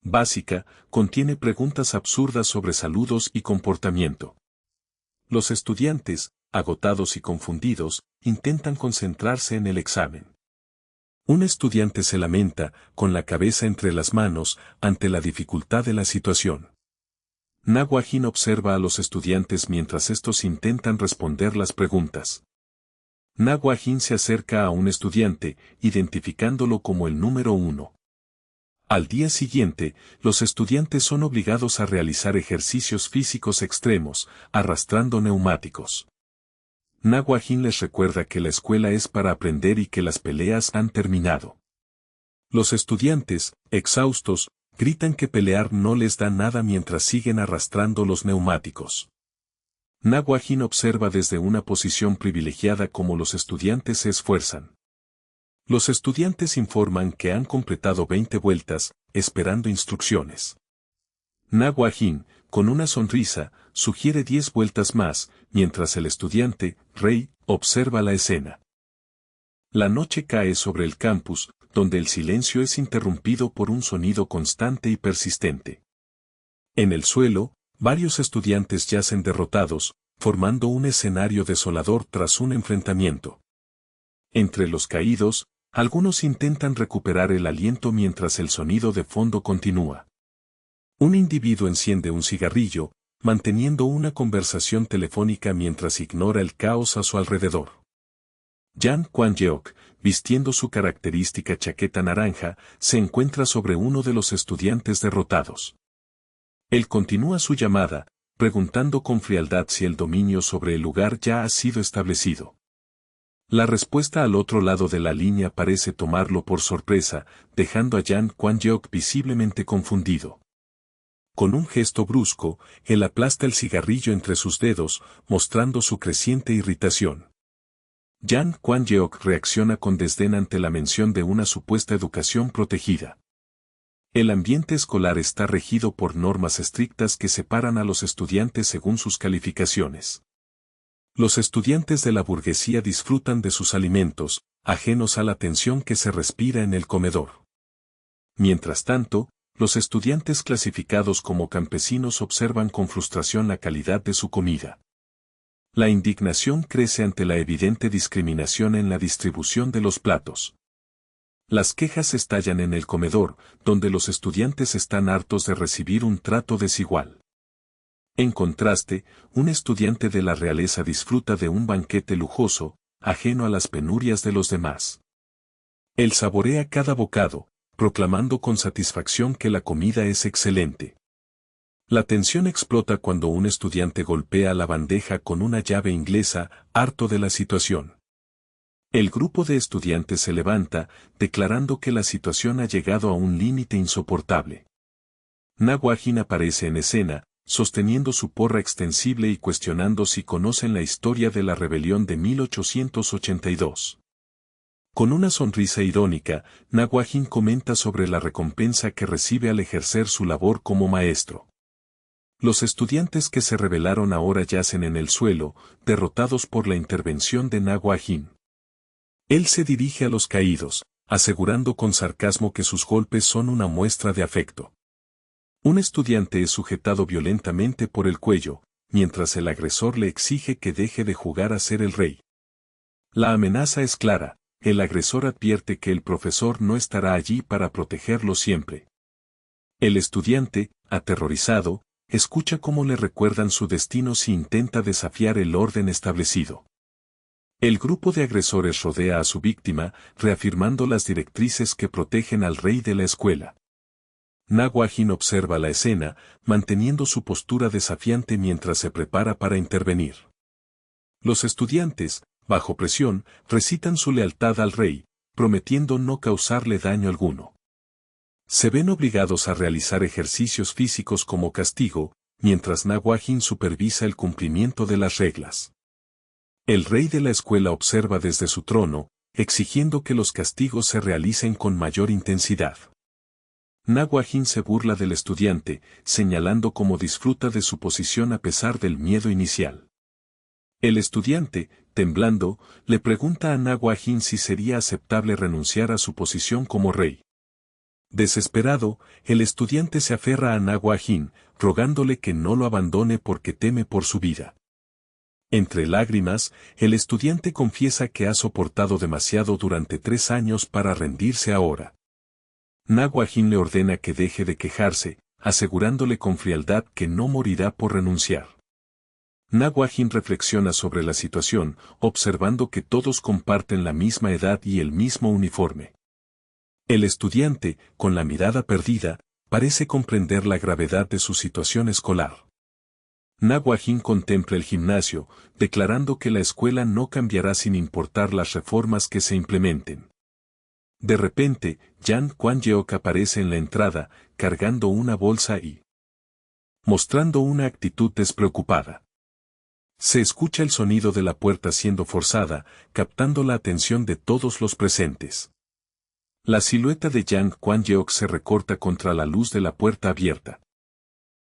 Básica, contiene preguntas absurdas sobre saludos y comportamiento. Los estudiantes, agotados y confundidos, intentan concentrarse en el examen. Un estudiante se lamenta, con la cabeza entre las manos, ante la dificultad de la situación. Naguajin observa a los estudiantes mientras estos intentan responder las preguntas. Naguajin se acerca a un estudiante, identificándolo como el número 1. Al día siguiente, los estudiantes son obligados a realizar ejercicios físicos extremos, arrastrando neumáticos. Naguajin les recuerda que la escuela es para aprender y que las peleas han terminado. Los estudiantes, exhaustos, gritan que pelear no les da nada mientras siguen arrastrando los neumáticos. Na Hua-jin observa desde una posición privilegiada cómo los estudiantes se esfuerzan. Los estudiantes informan que han completado 20 vueltas, esperando instrucciones. Na Hua-jin, con una sonrisa, sugiere 10 vueltas más, mientras el estudiante, Rei, observa la escena. La noche cae sobre el campus, donde el silencio es interrumpido por un sonido constante y persistente. En el suelo, varios estudiantes yacen derrotados, formando un escenario desolador tras un enfrentamiento. Entre los caídos, algunos intentan recuperar el aliento mientras el sonido de fondo continúa. Un individuo enciende un cigarrillo, manteniendo una conversación telefónica mientras ignora el caos a su alrededor. Jan Kwon-yeok, vistiendo su característica chaqueta naranja, se encuentra sobre uno de los estudiantes derrotados. Él continúa su llamada, preguntando con frialdad si el dominio sobre el lugar ya ha sido establecido. La respuesta al otro lado de la línea parece tomarlo por sorpresa, dejando a Jan Kwon-yeok visiblemente confundido. Con un gesto brusco, él aplasta el cigarrillo entre sus dedos, mostrando su creciente irritación. Jan Kwon-yeok reacciona con desdén ante la mención de una supuesta educación protegida. El ambiente escolar está regido por normas estrictas que separan a los estudiantes según sus calificaciones. Los estudiantes de la burguesía disfrutan de sus alimentos, ajenos a la tensión que se respira en el comedor. Mientras tanto, los estudiantes clasificados como campesinos observan con frustración la calidad de su comida. La indignación crece ante la evidente discriminación en la distribución de los platos. Las quejas estallan en el comedor, donde los estudiantes están hartos de recibir un trato desigual. En contraste, un estudiante de la realeza disfruta de un banquete lujoso, ajeno a las penurias de los demás. Él saborea cada bocado, proclamando con satisfacción que la comida es excelente. La tensión explota cuando un estudiante golpea la bandeja con una llave inglesa, harto de la situación. El grupo de estudiantes se levanta, declarando que la situación ha llegado a un límite insoportable. Na Hua-jin aparece en escena, sosteniendo su porra extensible y cuestionando si conocen la historia de la rebelión de 1882. Con una sonrisa irónica, Na Hua-jin comenta sobre la recompensa que recibe al ejercer su labor como maestro. Los estudiantes que se rebelaron ahora yacen en el suelo, derrotados por la intervención de Na Hua-jin. Él se dirige a los caídos, asegurando con sarcasmo que sus golpes son una muestra de afecto. Un estudiante es sujetado violentamente por el cuello, mientras el agresor le exige que deje de jugar a ser el rey. La amenaza es clara, el agresor advierte que el profesor no estará allí para protegerlo siempre. El estudiante, aterrorizado, escucha cómo le recuerdan su destino si intenta desafiar el orden establecido. El grupo de agresores rodea a su víctima, reafirmando las directrices que protegen al rey de la escuela. Na Hua-jin observa la escena, manteniendo su postura desafiante mientras se prepara para intervenir. Los estudiantes, bajo presión, recitan su lealtad al rey, prometiendo no causarle daño alguno. Se ven obligados a realizar ejercicios físicos como castigo, mientras Na Hua-jin supervisa el cumplimiento de las reglas. El rey de la escuela observa desde su trono, exigiendo que los castigos se realicen con mayor intensidad. Na Hua-jin se burla del estudiante, señalando cómo disfruta de su posición a pesar del miedo inicial. El estudiante, temblando, le pregunta a Na Hua-jin si sería aceptable renunciar a su posición como rey. Desesperado, el estudiante se aferra a Na Hua-jin, rogándole que no lo abandone porque teme por su vida. Entre lágrimas, el estudiante confiesa que ha soportado demasiado durante 3 años para rendirse ahora. Na Hua-jin le ordena que deje de quejarse, asegurándole con frialdad que no morirá por renunciar. Na Hua-jin reflexiona sobre la situación, observando que todos comparten la misma edad y el mismo uniforme. El estudiante, con la mirada perdida, parece comprender la gravedad de su situación escolar. Na Hua-jin contempla el gimnasio, declarando que la escuela no cambiará sin importar las reformas que se implementen. De repente, Yang Kuan-yeok aparece en la entrada, cargando una bolsa y mostrando una actitud despreocupada. Se escucha el sonido de la puerta siendo forzada, captando la atención de todos los presentes. La silueta de Yang Kuan-yeok se recorta contra la luz de la puerta abierta.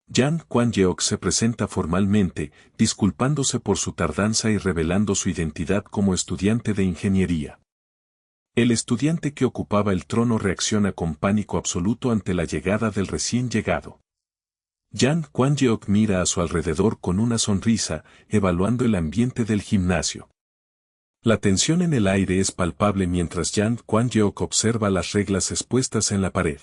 Yang Kuan-yeok se presenta formalmente, disculpándose por su tardanza y revelando su identidad como estudiante de ingeniería. El estudiante que ocupaba el trono reacciona con pánico absoluto ante la llegada del recién llegado. Yang Kuan-yeok mira a su alrededor con una sonrisa, evaluando el ambiente del gimnasio. La tensión en el aire es palpable mientras Yang Kuan-yeok observa las reglas expuestas en la pared.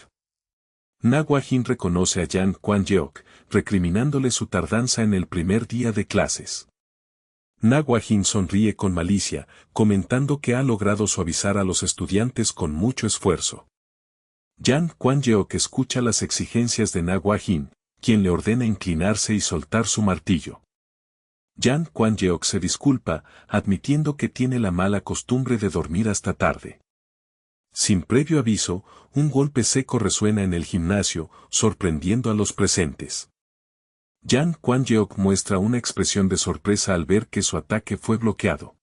Na Hwa-jin reconoce a Yang Kuan-yeok, recriminándole su tardanza en el primer día de clases. Na Hwa-jin sonríe con malicia, comentando que ha logrado suavizar a los estudiantes con mucho esfuerzo. Yang Kuan-yeok escucha las exigencias de Na Hwa-jin, quien le ordena inclinarse y soltar su martillo. Yang Kuan-yeok se disculpa, admitiendo que tiene la mala costumbre de dormir hasta tarde. Sin previo aviso, un golpe seco resuena en el gimnasio, sorprendiendo a los presentes. Yang Kuan-yeok muestra una expresión de sorpresa al ver que su ataque fue bloqueado.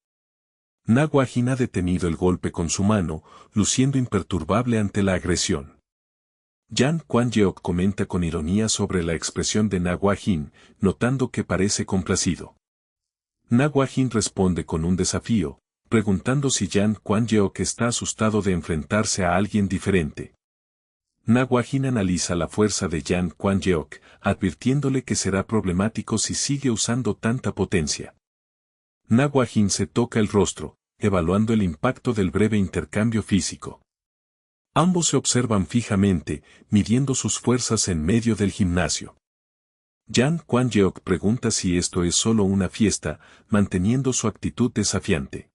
Na Hwa-jin ha detenido el golpe con su mano, luciendo imperturbable ante la agresión. Yang Kuan-yeok comenta con ironía sobre la expresión de Na Hwa-jin, notando que parece complacido. Na Hwa-jin responde con un desafío, preguntando si Yang Kuan-yeok está asustado de enfrentarse a alguien diferente. Na Hwa-jin analiza la fuerza de Yang Kuan-yeok, advirtiéndole que será problemático si sigue usando tanta potencia. Na Hwa-jin se toca el rostro, evaluando el impacto del breve intercambio físico. Ambos se observan fijamente, midiendo sus fuerzas en medio del gimnasio. Yang Kuan-yeok pregunta si esto es solo una fiesta, manteniendo su actitud desafiante.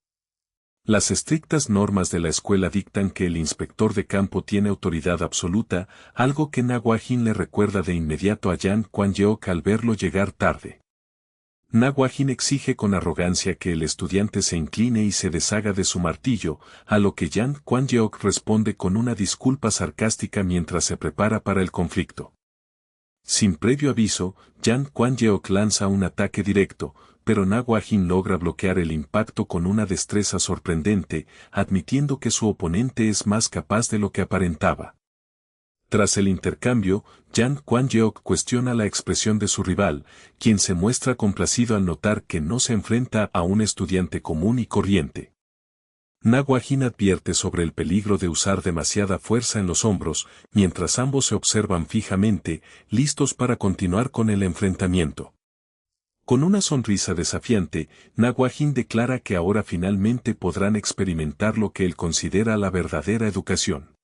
Las estrictas normas de la escuela dictan que el inspector de campo tiene autoridad absoluta, algo que Na Hwa-jin le recuerda de inmediato a Yang Kuan-yeok al verlo llegar tarde. Na Hwa-jin exige con arrogancia que el estudiante se incline y se deshaga de su martillo, a lo que Yang Kuan-yeok responde con una disculpa sarcástica mientras se prepara para el conflicto. Sin previo aviso, Yang Kuan-yeok lanza un ataque directo, pero Na Hwa-jin logra bloquear el impacto con una destreza sorprendente, admitiendo que su oponente es más capaz de lo que aparentaba. Tras el intercambio, Yang Kuan-yeok cuestiona la expresión de su rival, quien se muestra complacido al notar que no se enfrenta a un estudiante común y corriente. Na Hwa-jin advierte sobre el peligro de usar demasiada fuerza en los hombros, mientras ambos se observan fijamente, listos para continuar con el enfrentamiento. Con una sonrisa desafiante, Na Hwa-jin declara que ahora finalmente podrán experimentar lo que él considera la verdadera educación.